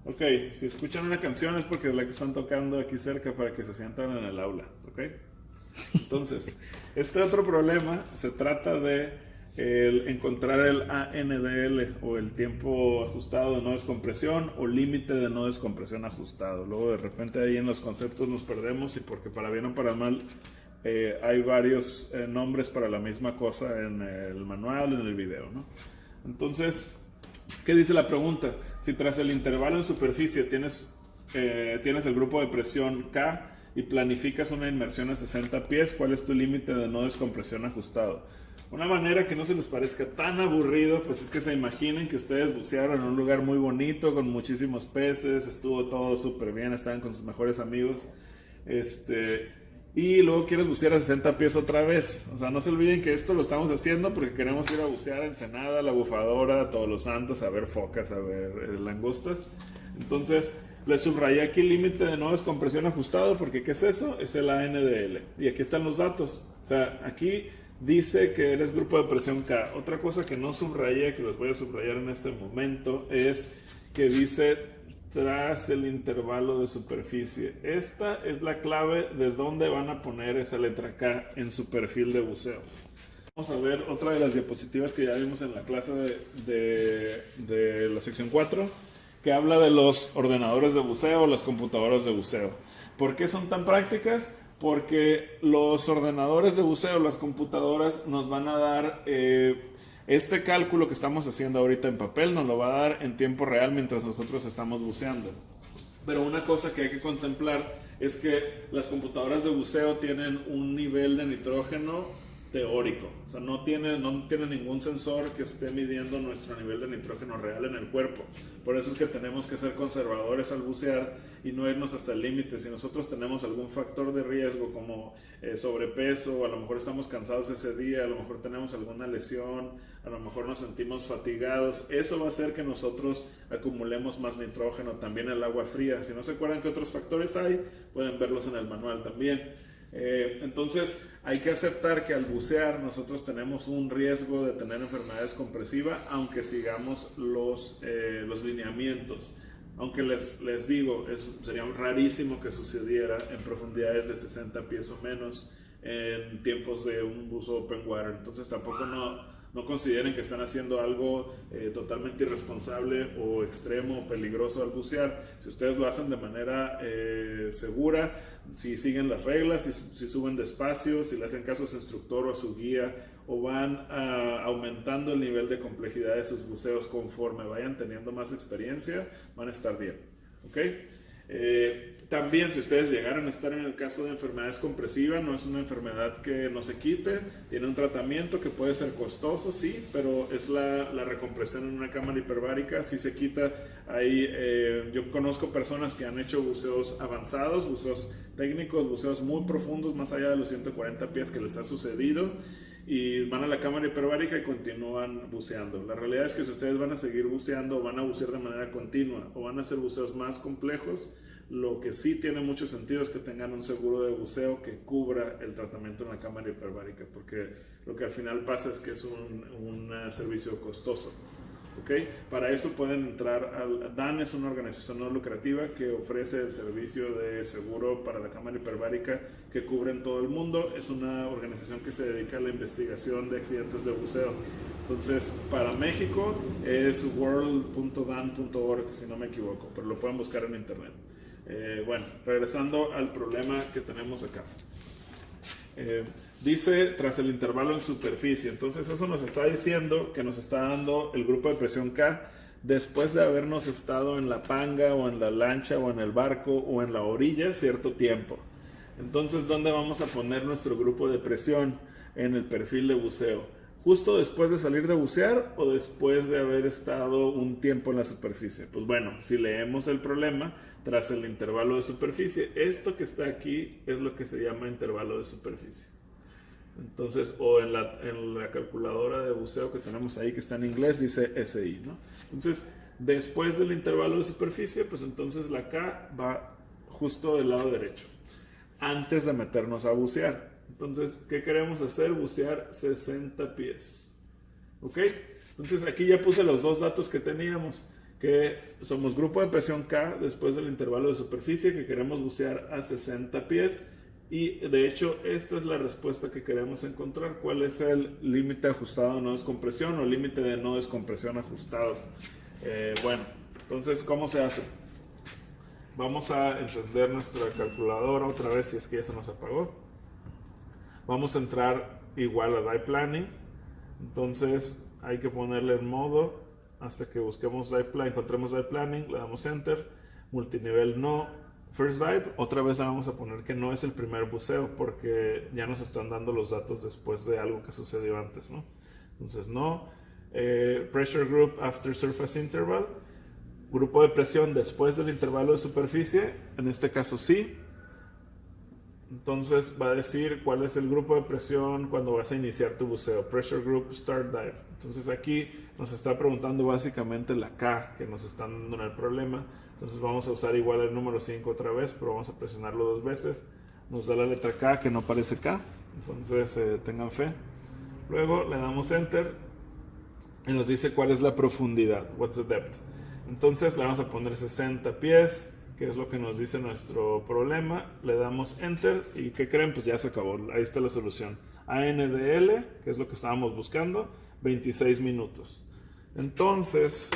Ok, si escuchan una canción es porque es la que están tocando aquí cerca para que se sientan en el aula, ¿ok? Entonces, este otro problema se trata de encontrar el ANDL o el tiempo ajustado de no descompresión o límite de no descompresión ajustado. Luego de repente ahí en los conceptos nos perdemos y porque para bien o para mal hay varios nombres para la misma cosa en el manual, en el video, ¿no? Entonces, ¿qué dice la pregunta? Si tras el intervalo en superficie tienes el grupo de presión K y planificas una inmersión a 60 pies, ¿cuál es tu límite de no descompresión ajustado? Una manera que no se les parezca tan aburrido, pues es que se imaginen que ustedes bucearon en un lugar muy bonito, con muchísimos peces, estuvo todo súper bien, estaban con sus mejores amigos, y luego quieres bucear a 60 pies otra vez. O sea, no se olviden que esto lo estamos haciendo porque queremos ir a bucear a Ensenada, La Bufadora, Todos los Santos, a ver focas, a ver langostas. Entonces, les subrayé aquí el límite de no descompresión ajustado porque ¿qué es eso? Es el ANDL. Y aquí están los datos. O sea, aquí dice que eres grupo de presión K. Otra cosa que no subrayé, que les voy a subrayar en este momento, es que dice tras el intervalo de superficie. Esta es la clave de dónde van a poner esa letra K en su perfil de buceo. Vamos a ver otra de las diapositivas que ya vimos en la clase de la sección 4. Que habla de los ordenadores de buceo, las computadoras de buceo. ¿Por qué son tan prácticas? Porque los ordenadores de buceo, las computadoras, nos van a dar este cálculo que estamos haciendo ahorita en papel, nos lo va a dar en tiempo real mientras nosotros estamos buceando. Pero una cosa que hay que contemplar es que las computadoras de buceo tienen un nivel de nitrógeno teórico, o sea, no tiene ningún sensor que esté midiendo nuestro nivel de nitrógeno real en el cuerpo. Por eso es que tenemos que ser conservadores al bucear y no irnos hasta el límite. Si nosotros tenemos algún factor de riesgo como sobrepeso, a lo mejor estamos cansados ese día, a lo mejor tenemos alguna lesión, a lo mejor nos sentimos fatigados, eso va a hacer que nosotros acumulemos más nitrógeno. También el agua fría, si no se acuerdan qué otros factores hay, pueden verlos en el manual también. Entonces hay que aceptar que al bucear nosotros tenemos un riesgo de tener enfermedades compresivas, aunque sigamos los lineamientos. Aunque les digo, sería rarísimo que sucediera en profundidades de 60 pies o menos en tiempos de un buzo open water. Entonces tampoco no consideren que están haciendo algo totalmente irresponsable o extremo o peligroso al bucear. Si ustedes lo hacen de manera segura, si siguen las reglas, si suben despacio, si le hacen caso a su instructor o a su guía, o van aumentando el nivel de complejidad de sus buceos conforme vayan teniendo más experiencia, van a estar bien. ¿Ok? También si ustedes llegaran a estar en el caso de enfermedades compresivas, no es una enfermedad que no se quite, tiene un tratamiento que puede ser costoso, sí, pero es la recompresión en una cámara hiperbárica, sí se quita. Yo conozco personas que han hecho buceos avanzados, buceos técnicos, buceos muy profundos, más allá de los 140 pies que les ha sucedido, y van a la cámara hiperbárica y continúan buceando. La realidad es que si ustedes van a seguir buceando o van a bucear de manera continua o van a hacer buceos más complejos, lo que sí tiene mucho sentido es que tengan un seguro de buceo que cubra el tratamiento en la cámara hiperbárica, porque lo que al final pasa es que es un servicio costoso. ¿Okay? Para eso pueden entrar DAN es una organización no lucrativa que ofrece el servicio de seguro para la cámara hiperbárica que cubre en todo el mundo. Es una organización que se dedica a la investigación de accidentes de buceo. Entonces, para México es world.dan.org, si no me equivoco, pero lo pueden buscar en internet. Bueno, regresando al problema que tenemos acá. Dice tras el intervalo en superficie. Entonces eso nos está diciendo que nos está dando el grupo de presión K después de habernos estado en la panga o en la lancha o en el barco o en la orilla cierto tiempo. Entonces, ¿dónde vamos a poner nuestro grupo de presión en el perfil de buceo? ¿Justo después de salir de bucear o después de haber estado un tiempo en la superficie? Pues bueno, si leemos el problema, tras el intervalo de superficie, esto que está aquí es lo que se llama intervalo de superficie. Entonces, o en la calculadora de buceo que tenemos ahí, que está en inglés, dice SI, ¿no? Entonces, después del intervalo de superficie, pues entonces la K va justo del lado derecho, antes de meternos a bucear. Entonces, ¿qué queremos hacer? Bucear 60 pies. ¿Ok? Entonces, aquí ya puse los dos datos que teníamos, que somos grupo de presión K después del intervalo de superficie, que queremos bucear a 60 pies. Y de hecho, esta es la respuesta que queremos encontrar. ¿Cuál es el límite ajustado de no descompresión o límite de no descompresión ajustado? Bueno, entonces, ¿cómo se hace? Vamos a encender nuestra calculadora otra vez, si es que ya se nos apagó. Vamos a entrar igual a Dive Planning. Entonces, hay que ponerle en modo hasta que busquemos encontremos Dive Planning, le damos Enter, multinivel no. First Dive, otra vez le vamos a poner que no es el primer buceo porque ya nos están dando los datos después de algo que sucedió antes, ¿no? Entonces no. Pressure Group After Surface Interval, grupo de presión después del intervalo de superficie, en este caso sí. Entonces va a decir cuál es el grupo de presión cuando vas a iniciar tu buceo. Pressure Group Start Dive. Entonces aquí nos está preguntando básicamente la K que nos están dando en el problema. Entonces vamos a usar igual el número 5 otra vez, pero vamos a presionarlo 2 veces. Nos da la letra K que no parece K. Entonces tengan fe. Luego le damos Enter y nos dice cuál es la profundidad. What's the depth? Entonces le vamos a poner 60 pies, que es lo que nos dice nuestro problema. Le damos Enter y ¿qué creen? Pues ya se acabó. Ahí está la solución. ANDL, que es lo que estábamos buscando, 26 minutos. Entonces,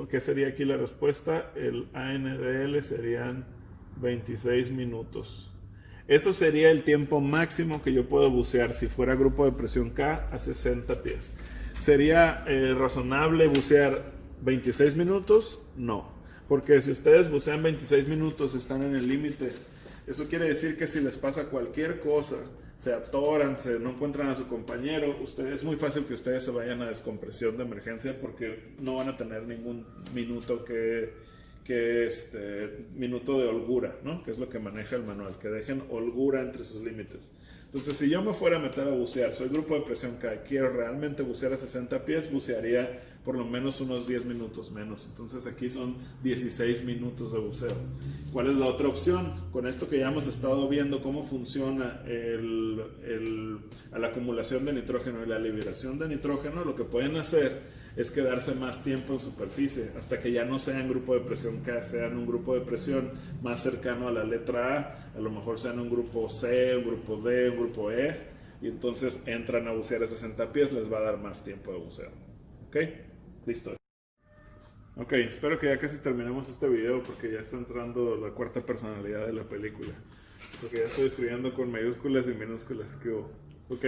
¿qué sería aquí la respuesta? El ANDL serían 26 minutos. Eso sería el tiempo máximo que yo puedo bucear si fuera grupo de presión K a 60 pies. ¿Sería razonable bucear 26 minutos? No. Porque si ustedes bucean 26 minutos, están en el límite Eso quiere decir que si les pasa cualquier cosa, se atoran, no encuentran a su compañero, es muy fácil que ustedes se vayan a descompresión de emergencia porque no van a tener ningún minuto minuto de holgura, ¿no? Que es lo que maneja el manual, que dejen holgura entre sus límites. Entonces, si yo me fuera a meter a bucear, soy grupo de presión K, quiero realmente bucear a 60 pies, bucearía por lo menos unos 10 minutos menos. Entonces aquí son 16 minutos de buceo. ¿Cuál es la otra opción? Con esto que ya hemos estado viendo cómo funciona la acumulación de nitrógeno y la liberación de nitrógeno, lo que pueden hacer es quedarse más tiempo en superficie hasta que ya no sean grupo de presión K, sean un grupo de presión más cercano a la letra A lo mejor sean un grupo C, un grupo D, un grupo E, y entonces entran a bucear a 60 pies, les va a dar más tiempo de buceo. ¿Ok? Listo. Ok, espero que ya casi terminemos este video porque ya está entrando la cuarta personalidad de la película. Porque ya estoy escribiendo con mayúsculas y minúsculas. ¿Qué hubo? Ok,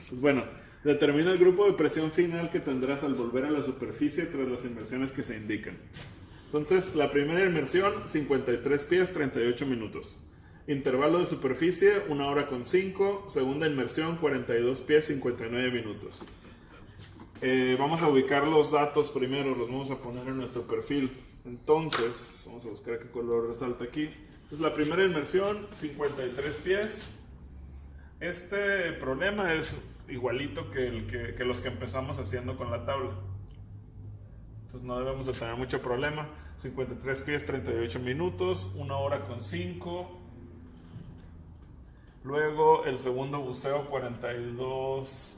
pues bueno. Determina el grupo de presión final que tendrás al volver a la superficie tras las inmersiones que se indican. Entonces, la primera inmersión, 53 pies, 38 minutos. Intervalo de superficie, 1 hora con 5. Segunda inmersión, 42 pies, 59 minutos. Vamos a ubicar los datos primero, los vamos a poner en nuestro perfil. Entonces, vamos a buscar qué color resalta aquí. Entonces, la primera inmersión, 53 pies. Este problema es igualito que los que empezamos haciendo con la tabla. Entonces no debemos de tener mucho problema. 53 pies, 38 minutos, 1 hora con 5. Luego el segundo buceo, 42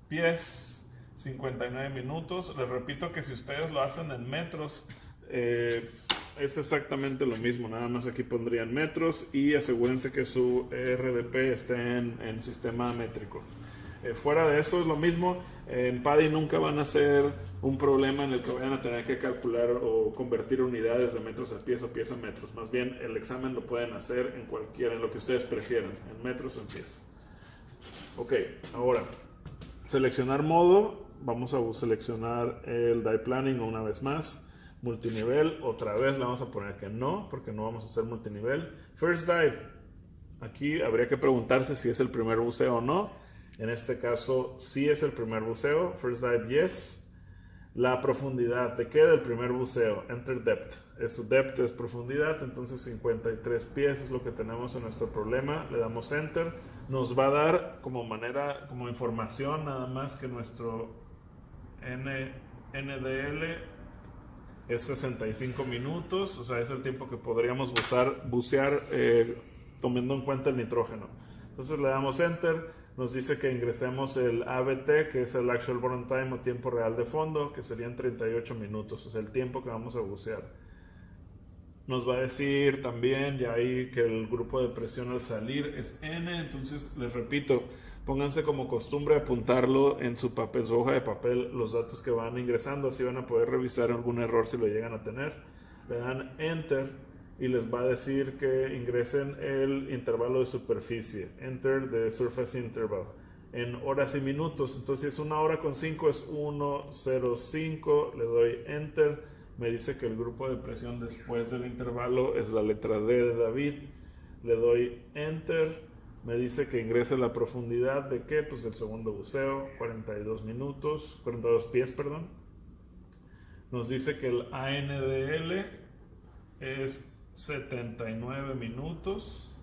pies, 59 minutos. Les repito que si ustedes lo hacen en metros, es exactamente lo mismo, nada más aquí pondrían metros y asegúrense que su RDP esté en sistema métrico. Fuera de eso es lo mismo. En PADI nunca van a ser un problema en el que vayan a tener que calcular o convertir unidades de metros a pies o pies a metros. Más bien el examen lo pueden hacer en lo que ustedes prefieran, en metros o en pies. Ok, ahora seleccionar modo. Vamos a seleccionar el dive planning una vez más. Multinivel, otra vez le vamos a poner que no, porque no vamos a hacer multinivel. First dive, aquí habría que preguntarse si es el primer buceo o no. En este caso, sí es el primer buceo. First dive, yes. La profundidad, ¿de qué? Del primer buceo. Enter depth. Depth es profundidad, entonces 53 pies es lo que tenemos en nuestro problema. Le damos enter. Nos va a dar como información nada más que nuestro NDL es 65 minutos, o sea, es el tiempo que podríamos bucear tomando en cuenta el nitrógeno. Entonces le damos enter. Nos dice que ingresemos el ABT, que es el Actual Burn Time o tiempo real de fondo, que serían 38 minutos, o sea, el tiempo que vamos a bucear. Nos va a decir también ya ahí que el grupo de presión al salir es N, entonces les repito, pónganse como costumbre apuntarlo en su hoja de papel, los datos que van ingresando, así van a poder revisar algún error si lo llegan a tener. Le dan Enter y les va a decir que ingresen el intervalo de superficie, enter the surface interval, en horas y minutos. Entonces si es 1 hora con 5 es 1:05, le doy enter, me dice que el grupo de presión después del intervalo es la letra D de David, le doy enter, me dice que ingrese la profundidad de ¿qué? Pues el segundo buceo, 42 pies, perdón. Nos dice que el ANDL es 79 minutos.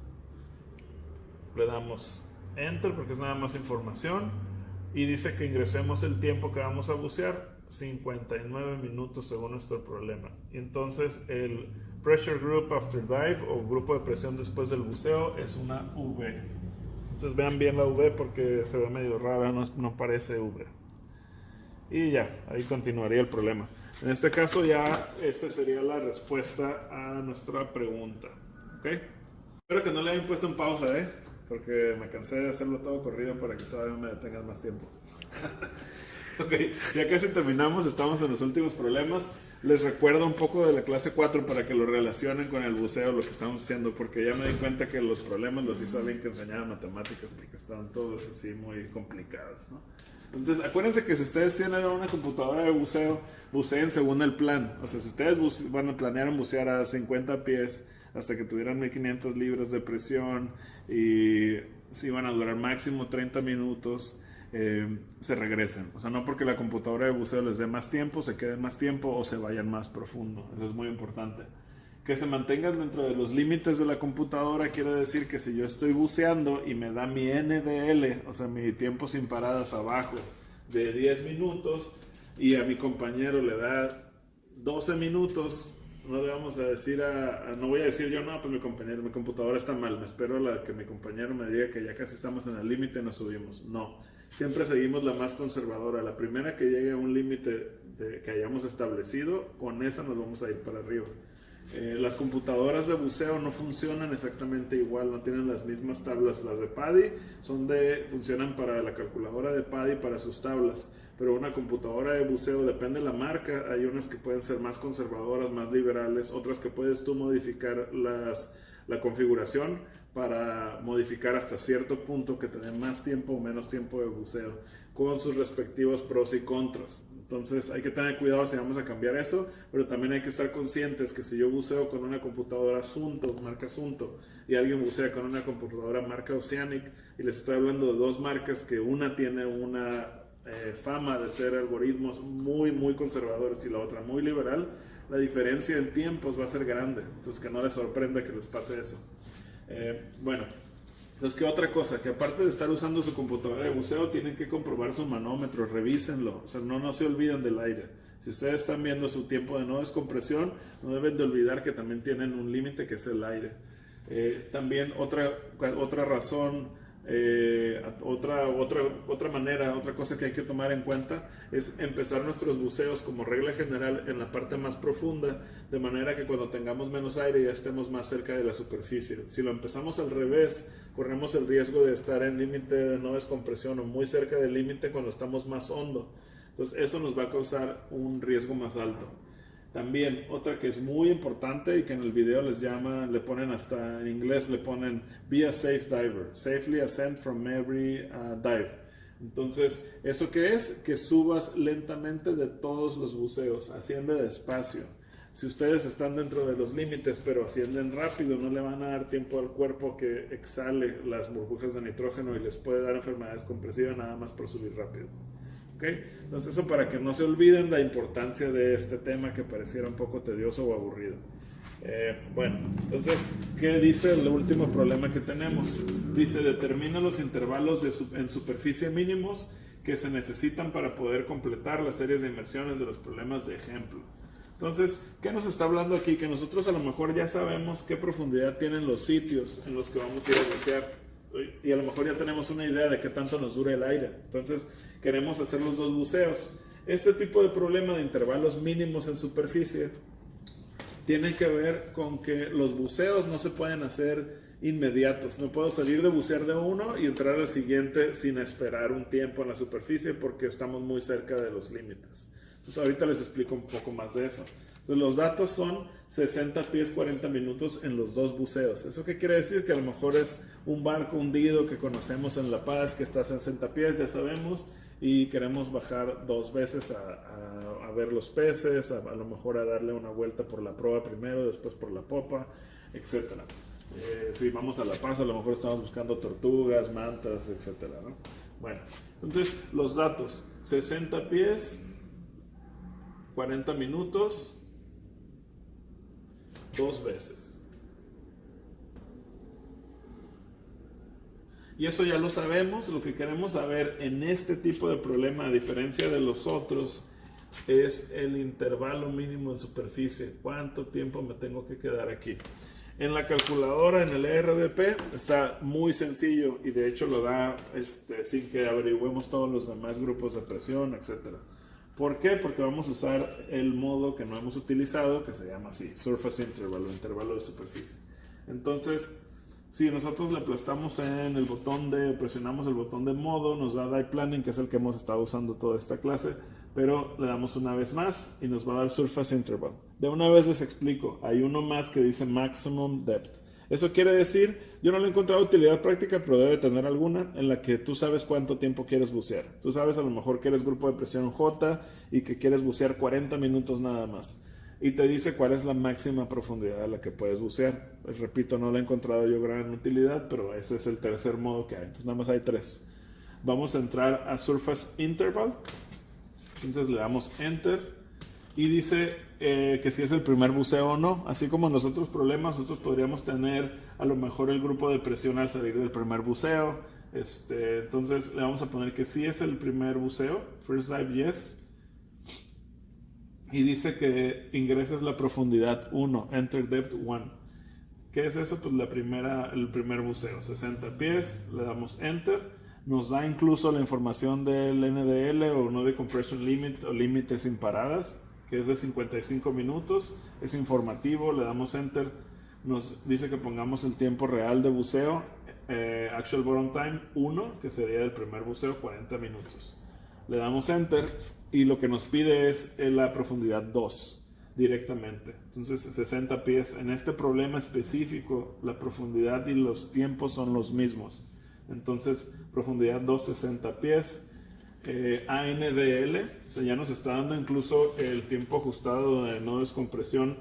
Le damos enter porque es nada más información y dice que ingresemos el tiempo que vamos a bucear, 59 minutos según nuestro problema. Y entonces el pressure group after dive o grupo de presión después del buceo es una V. Entonces vean bien la V porque se ve medio rara, no parece V. Y ya, ahí continuaría el problema. En este caso ya esa sería la respuesta a nuestra pregunta. ¿Ok? Espero que no le hayan puesto en pausa, porque me cansé de hacerlo todo corrido para que todavía me detengan más tiempo. Ok, ya casi terminamos, estamos en los últimos problemas. Les recuerdo un poco de la clase 4 para que lo relacionen con el buceo, lo que estamos haciendo, porque ya me di cuenta que los problemas los hizo alguien que enseñaba matemáticas, porque estaban todos así muy complicados, ¿no? Entonces, acuérdense que si ustedes tienen una computadora de buceo, buceen según el plan. O sea, si ustedes van a planear bucear a 50 pies hasta que tuvieran 1500 libras de presión y si iban a durar máximo 30 minutos, se regresen. O sea, no porque la computadora de buceo les dé más tiempo, se queden más tiempo o se vayan más profundo. Eso es muy importante. Que se mantengan dentro de los límites de la computadora quiere decir que si yo estoy buceando y me da mi NDL, o sea, mi tiempo sin paradas abajo de 10 minutos y a mi compañero le da 12 minutos, no le vamos a decir no voy a decir yo, no, pues mi computadora está mal, me espero a que mi compañero me diga que ya casi estamos en el límite y nos subimos. No, siempre seguimos la más conservadora. La primera que llegue a un límite que hayamos establecido, con esa nos vamos a ir para arriba. Las computadoras de buceo no funcionan exactamente igual, no tienen las mismas tablas. Las de PADI funcionan para la calculadora de PADI para sus tablas, pero una computadora de buceo depende de la marca. Hay unas que pueden ser más conservadoras, más liberales, otras que puedes tú modificar la configuración para modificar hasta cierto punto que te dé más tiempo o menos tiempo de buceo, con sus respectivos pros y contras. Entonces hay que tener cuidado si vamos a cambiar eso, pero también hay que estar conscientes que si yo buceo con una computadora Asunto, marca Asunto, y alguien bucea con una computadora marca Oceanic, y les estoy hablando de dos marcas que una tiene una fama de ser algoritmos muy, muy conservadores y la otra muy liberal, la diferencia en tiempos va a ser grande. Entonces que no les sorprenda que les pase eso. Bueno, entonces, ¿qué otra cosa? Que aparte de estar usando su computadora de buceo, tienen que comprobar su manómetro, revísenlo, o sea, no se olviden del aire. Si ustedes están viendo su tiempo de no descompresión, no deben de olvidar que también tienen un límite que es el aire. También otra razón, otra manera, otra cosa que hay que tomar en cuenta es empezar nuestros buceos como regla general en la parte más profunda, de manera que cuando tengamos menos aire ya estemos más cerca de la superficie. Si lo empezamos al revés, corremos el riesgo de estar en límite de no descompresión o muy cerca del límite cuando estamos más hondo. Entonces eso nos va a causar un riesgo más alto. También otra que es muy importante y que en el video le ponen hasta en inglés, le ponen be a safe diver, safely ascend from every dive. Entonces, ¿eso qué es? Que subas lentamente de todos los buceos, asciende despacio. Si ustedes están dentro de los límites pero ascienden rápido, no le van a dar tiempo al cuerpo que exhale las burbujas de nitrógeno y les puede dar enfermedades compresivas nada más por subir rápido. ¿Okay? Entonces eso para que no se olviden la importancia de este tema que pareciera un poco tedioso o aburrido. Bueno, entonces, ¿qué dice el último problema que tenemos? Dice, determina los intervalos en superficie mínimos que se necesitan para poder completar las series de inmersiones de los problemas de ejemplo. Entonces, ¿qué nos está hablando aquí? Que nosotros a lo mejor ya sabemos qué profundidad tienen los sitios en los que vamos a ir a bucear. Y a lo mejor ya tenemos una idea de qué tanto nos dura el aire. Entonces queremos hacer los dos buceos. Este tipo de problema de intervalos mínimos en superficie tiene que ver con que los buceos no se pueden hacer inmediatos. No puedo salir de bucear de uno y entrar al siguiente sin esperar un tiempo en la superficie porque estamos muy cerca de los límites. Entonces ahorita les explico un poco más de eso. Entonces, los datos son 60 pies 40 minutos en los dos buceos. ¿Eso qué quiere decir? Que a lo mejor es un barco hundido que conocemos en La Paz, que está a 60 pies, ya sabemos, y queremos bajar 2 veces a ver los peces, a lo mejor a darle una vuelta por la proa primero, después por la popa, etc. Si vamos a La Paz, a lo mejor estamos buscando tortugas, mantas, etc. ¿no? Bueno, entonces los datos, 60 pies, 40 minutos, 2 veces. Y eso ya lo sabemos. Lo que queremos saber en este tipo de problema, a diferencia de los otros, es el intervalo mínimo en superficie. ¿Cuánto tiempo me tengo que quedar aquí? En la calculadora, en el ERDP, está muy sencillo y de hecho lo da sin que averigüemos todos los demás grupos de presión, etc. ¿Por qué? Porque vamos a usar el modo que no hemos utilizado, que se llama así, Surface Interval, o intervalo de superficie. Entonces, si nosotros le aplastamos en el botón presionamos el botón de modo, nos da Dive Planning, que es el que hemos estado usando toda esta clase, pero le damos una vez más y nos va a dar Surface Interval. De una vez les explico, hay uno más que dice Maximum Depth. Eso quiere decir, yo no le he encontrado utilidad práctica, pero debe tener alguna, en la que tú sabes cuánto tiempo quieres bucear. Tú sabes a lo mejor que eres grupo de presión J y que quieres bucear 40 minutos nada más. y te dice cuál es la máxima profundidad a la que puedes bucear. Pues repito, no la he encontrado yo gran utilidad, pero ese es el tercer modo que hay. Entonces nada más hay 3. Vamos a entrar a Surface Interval. Entonces le damos Enter y dice que si es el primer buceo o no. Así como en los otros problemas, nosotros podríamos tener a lo mejor el grupo de presión al salir del primer buceo. Entonces le vamos a poner que sí es el primer buceo, First Dive Yes. Y dice que ingreses la profundidad 1, Enter Depth 1. ¿Qué es eso? Pues el primer buceo, 60 pies, le damos Enter. Nos da incluso la información del NDL o No Decompression Limit o límites sin paradas, que es de 55 minutos. Es informativo, le damos Enter. Nos dice que pongamos el tiempo real de buceo, Actual Bottom Time 1, que sería el primer buceo, 40 minutos. Le damos Enter y lo que nos pide es la profundidad 2 directamente. Entonces 60 pies. En este problema específico la profundidad y los tiempos son los mismos. Entonces profundidad 2, 60 pies. ANDL, o sea, ya nos está dando incluso el tiempo ajustado de no descompresión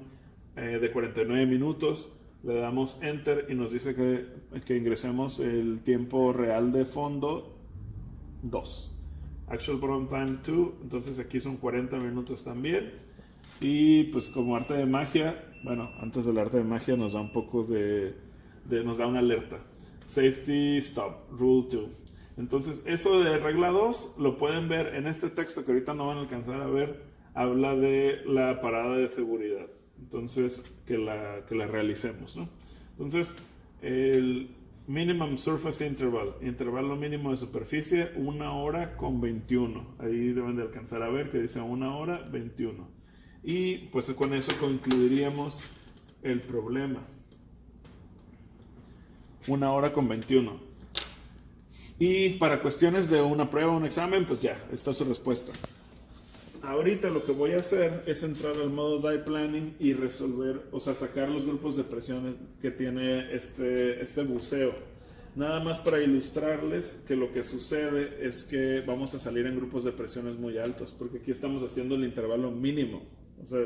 de 49 minutos. Le damos Enter y nos dice que ingresemos el tiempo real de fondo 2. Actual Bottom Time 2, entonces aquí son 40 minutos también. Y pues como arte de magia, bueno, antes del arte de magia nos da un poco nos da una alerta. Safety Stop, Rule 2. Entonces eso de regla 2 lo pueden ver en este texto que ahorita no van a alcanzar a ver. Habla de la parada de seguridad. Entonces que la realicemos, ¿no? Entonces el Minimum Surface Interval, intervalo mínimo de superficie, 1 hora con 21. Ahí deben de alcanzar a ver que dice 1 hora 21. Y pues con eso concluiríamos el problema. 1 hora con 21. Y para cuestiones de una prueba o un examen, pues ya, esta es su respuesta. Ahorita lo que voy a hacer es entrar al modo Dive Planning y resolver, o sea, sacar los grupos de presión que tiene este buceo. Nada más para ilustrarles que lo que sucede es que vamos a salir en grupos de presiones muy altos, porque aquí estamos haciendo el intervalo mínimo. O sea,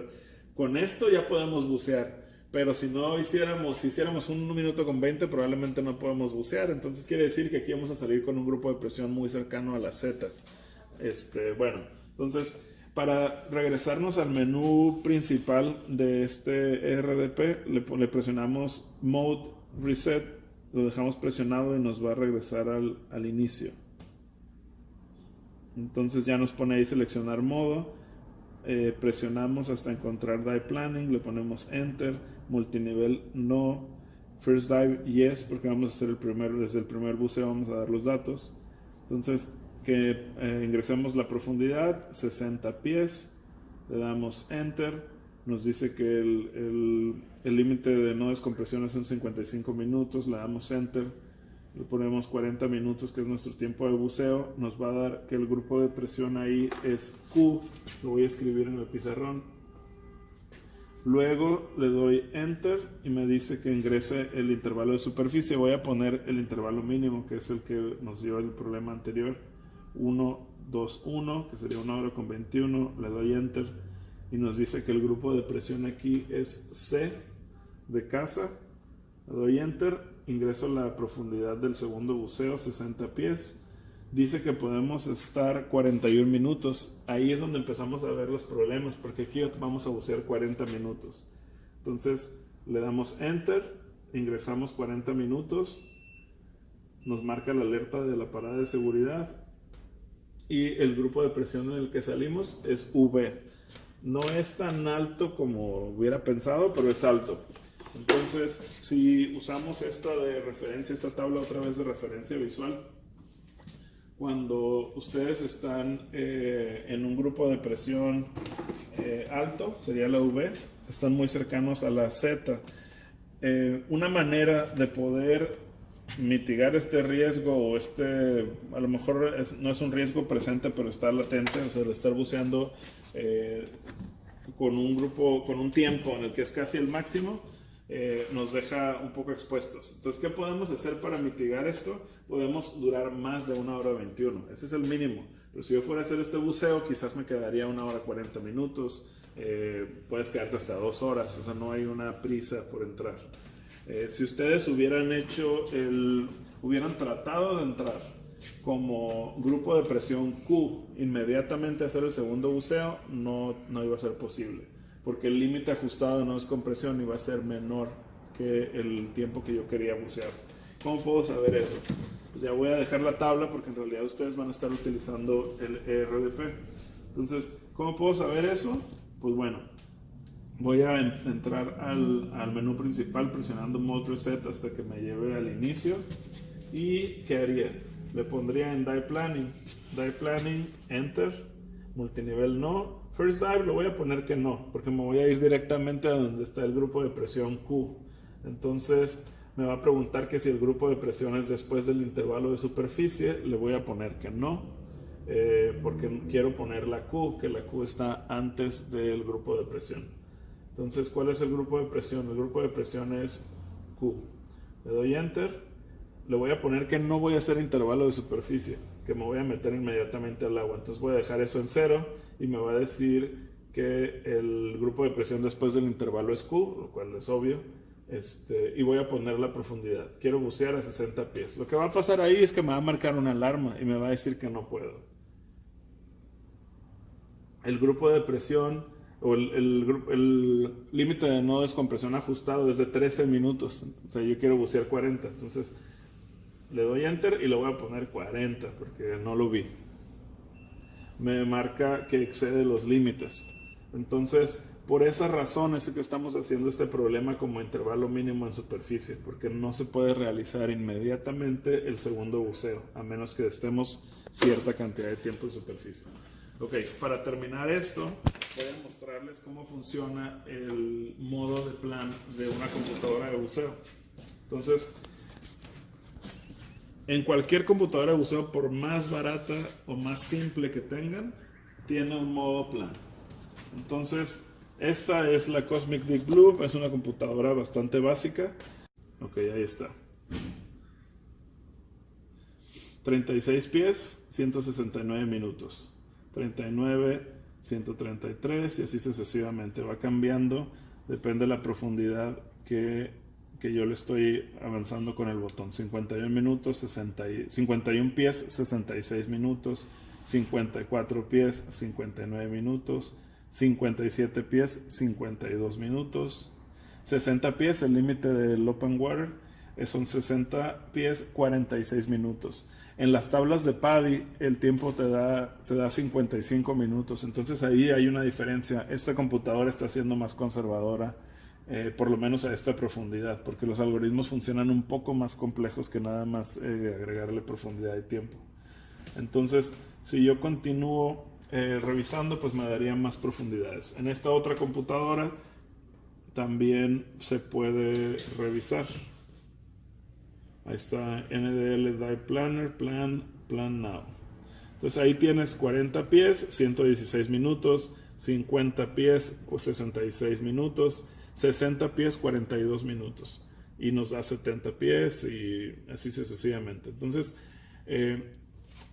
con esto ya podemos bucear, pero si hiciéramos 1 minuto con 20, probablemente no podemos bucear. Entonces quiere decir que aquí vamos a salir con un grupo de presión muy cercano a la Z. Bueno, entonces para regresarnos al menú principal de este RDP, le presionamos Mode Reset, lo dejamos presionado y nos va a regresar al inicio. Entonces ya nos pone ahí seleccionar modo, presionamos hasta encontrar Dive Planning, le ponemos Enter, multinivel no, First Dive Yes, porque vamos a hacer desde el primer buceo vamos a dar los datos. Entonces que ingresemos la profundidad, 60 pies, le damos Enter, nos dice que el límite de no descompresión son 55 minutos, le damos Enter, le ponemos 40 minutos que es nuestro tiempo de buceo, nos va a dar que el grupo de presión ahí es Q, lo voy a escribir en el pizarrón. Luego le doy Enter y me dice que ingrese el intervalo de superficie, voy a poner el intervalo mínimo que es el que nos dio el problema anterior. 1, 2, 1, que sería 1 hora con 21, le doy Enter y nos dice que el grupo de presión aquí es C de casa, le doy Enter, ingreso la profundidad del segundo buceo, 60 pies, dice que podemos estar 41 minutos, ahí es donde empezamos a ver los problemas, porque aquí vamos a bucear 40 minutos, entonces le damos Enter, ingresamos 40 minutos, nos marca la alerta de la parada de seguridad, y el grupo de presión en el que salimos es V. No es tan alto como hubiera pensado, pero es alto. Entonces, si usamos esta de referencia, esta tabla otra vez de referencia visual, cuando ustedes están en un grupo de presión alto, sería la V, están muy cercanos a la Z. Una manera de poder mitigar este riesgo o a lo mejor no es un riesgo presente pero está latente, o sea, el estar buceando con un tiempo en el que es casi el máximo, nos deja un poco expuestos. Entonces, ¿qué podemos hacer para mitigar esto? Podemos durar más de 1 hora 21, ese es el mínimo, pero si yo fuera a hacer este buceo quizás me quedaría 1 hora 40 minutos, puedes quedarte hasta 2 horas, o sea, no hay una prisa por entrar. Si ustedes hubieran tratado de entrar como grupo de presión Q, inmediatamente hacer el segundo buceo, no iba a ser posible, porque el límite ajustado de no descompresión iba a ser menor que el tiempo que yo quería bucear. ¿Cómo puedo saber eso? Pues ya voy a dejar la tabla, porque en realidad ustedes van a estar utilizando el ERDP. Entonces, ¿cómo puedo saber eso? Pues bueno, voy a entrar al menú principal presionando Mode Reset hasta que me lleve al inicio. ¿Y qué haría? Le pondría en Dive Planning, Enter, multinivel no. First Dive lo voy a poner que no, porque me voy a ir directamente a donde está el grupo de presión Q. Entonces me va a preguntar que si el grupo de presión es después del intervalo de superficie. Le voy a poner que no, porque quiero poner la Q, que la Q está antes del grupo de presión. Entonces, ¿cuál es el grupo de presión? El grupo de presión es Q. Le doy Enter. Le voy a poner que no voy a hacer intervalo de superficie, que me voy a meter inmediatamente al agua. Entonces voy a dejar eso en 0 y me va a decir que el grupo de presión después del intervalo es Q, lo cual es obvio. Y voy a poner la profundidad. Quiero bucear a 60 pies. Lo que va a pasar ahí es que me va a marcar una alarma y me va a decir que no puedo. El grupo de presión o el límite de no descompresión ajustado es de 13 minutos. O sea, yo quiero bucear 40. Entonces le doy Enter y le voy a poner 40 porque no lo vi. Me marca que excede los límites. Entonces, por esa razón es que estamos haciendo este problema como intervalo mínimo en superficie, porque no se puede realizar inmediatamente el segundo buceo, a menos que estemos cierta cantidad de tiempo en superficie. Ok, para terminar esto, voy a mostrarles cómo funciona el modo de plan de una computadora de buceo. Entonces, en cualquier computadora de buceo, por más barata o más simple que tengan, tiene un modo plan. Entonces, esta es la Cosmic Deep Blue, es una computadora bastante básica. Ok, ahí está. 36 pies, 169 minutos. 39, 133 y así sucesivamente. Va cambiando, depende de la profundidad que yo le estoy avanzando con el botón. 51 minutos, 51 pies, 66 minutos. 54 pies, 59 minutos. 57 pies, 52 minutos. 60 pies, el límite del open water, son 60 pies, 46 minutos. En las tablas de PADI el tiempo te da 55 minutos, entonces ahí hay una diferencia. Esta computadora está siendo más conservadora, por lo menos a esta profundidad, porque los algoritmos funcionan un poco más complejos que nada más agregarle profundidad y tiempo. Entonces, si yo continúo revisando, pues me daría más profundidades. En esta otra computadora también se puede revisar. Ahí está NDL Dive Planner, Plan Now. Entonces ahí tienes 40 pies, 116 minutos, 50 pies, 66 minutos, 60 pies, 42 minutos. Y nos da 70 pies y así sucesivamente. Entonces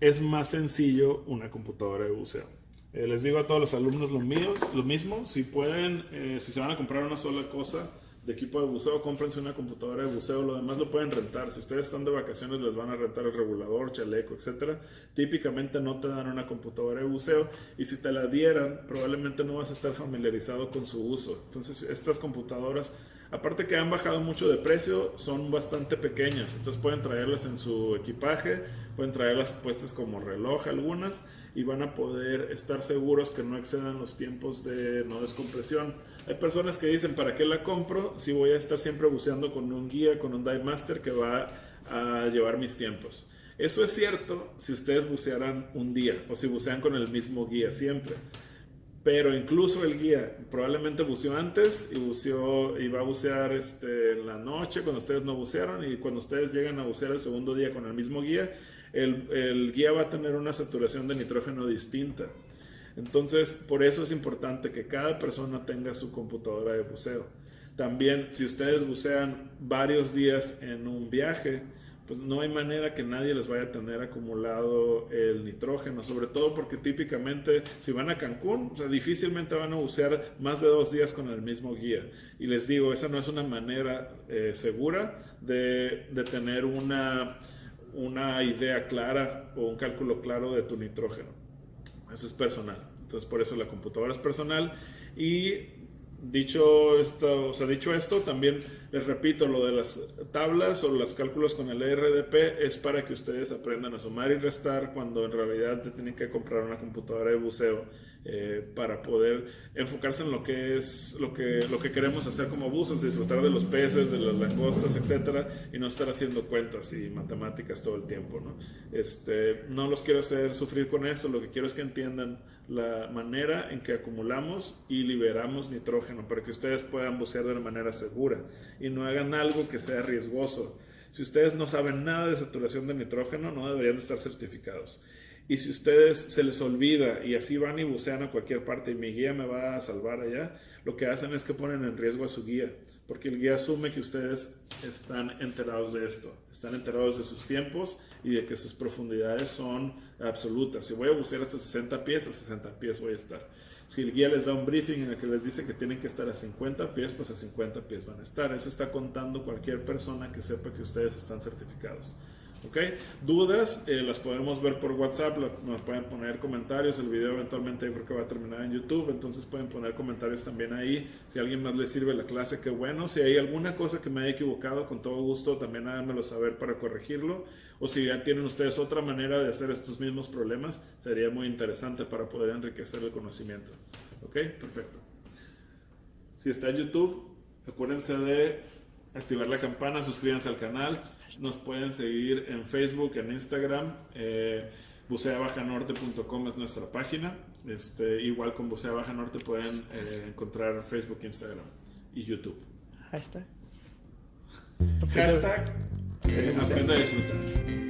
es más sencillo una computadora de buceo. Les digo a todos los alumnos lo mismo. Si pueden, si se van a comprar una sola cosa de equipo de buceo, cómprense una computadora de buceo, lo demás lo pueden rentar. Si ustedes están de vacaciones, les van a rentar el regulador, chaleco, etcétera. Típicamente no te dan una computadora de buceo, y si te la dieran, probablemente no vas a estar familiarizado con su uso. Entonces, estas computadoras, aparte que han bajado mucho de precio, son bastante pequeñas. Entonces pueden traerlas en su equipaje, pueden traerlas puestas como reloj algunas, y van a poder estar seguros que no excedan los tiempos de no descompresión. Hay personas que dicen, ¿para qué la compro si voy a estar siempre buceando con un guía, con un dive master que va a llevar mis tiempos? Eso es cierto si ustedes bucearan un día o si bucean con el mismo guía siempre. Pero incluso el guía probablemente buceó antes y va a bucear en la noche cuando ustedes no bucearon, y cuando ustedes llegan a bucear el segundo día con el mismo guía, el guía va a tener una saturación de nitrógeno distinta. Entonces, por eso es importante que cada persona tenga su computadora de buceo. También, si ustedes bucean varios días en un viaje, pues no hay manera que nadie les vaya a tener acumulado el nitrógeno, sobre todo porque típicamente si van a Cancún, o sea, difícilmente van a bucear más de 2 días con el mismo guía. Y les digo, esa no es una manera segura de tener una idea clara o un cálculo claro de tu nitrógeno. Eso es personal. Entonces por eso la computadora es personal. Y dicho esto, también les repito, lo de las tablas o los cálculos con el ERDP es para que ustedes aprendan a sumar y restar cuando en realidad te tienen que comprar una computadora de buceo para poder enfocarse en lo que es lo que queremos hacer como buzos, disfrutar de los peces, de las langostas, etcétera, y no estar haciendo cuentas y matemáticas todo el tiempo, ¿no? No los quiero hacer sufrir con esto, lo que quiero es que entiendan la manera en que acumulamos y liberamos nitrógeno para que ustedes puedan bucear de una manera segura y no hagan algo que sea riesgoso. Si ustedes no saben nada de saturación de nitrógeno, no deberían de estar certificados. Y si ustedes se les olvida y así van y bucean a cualquier parte y mi guía me va a salvar allá, lo que hacen es que ponen en riesgo a su guía, porque el guía asume que ustedes están enterados de esto, están enterados de sus tiempos y de que sus profundidades son absolutas. Si voy a bucear hasta 60 pies, a 60 pies voy a estar. Si el guía les da un briefing en el que les dice que tienen que estar a 50 pies, pues a 50 pies van a estar. Eso está contando cualquier persona que sepa que ustedes están certificados. ¿Ok? Dudas, las podemos ver por WhatsApp, nos pueden poner comentarios, el video eventualmente yo creo que va a terminar en YouTube, entonces pueden poner comentarios también ahí, si a alguien más les sirve la clase, qué bueno, si hay alguna cosa que me haya equivocado, con todo gusto también háganmelo saber para corregirlo, o si ya tienen ustedes otra manera de hacer estos mismos problemas, sería muy interesante para poder enriquecer el conocimiento. ¿Ok? Perfecto. Si está en YouTube, acuérdense de activar la campana, suscríbanse al canal, nos pueden seguir en Facebook, en Instagram, buceabajanorte.com es nuestra página, igual con Bucea Baja Norte pueden encontrar Facebook, Instagram y YouTube. Hashtag. Hashtag aprenda a disfrutar.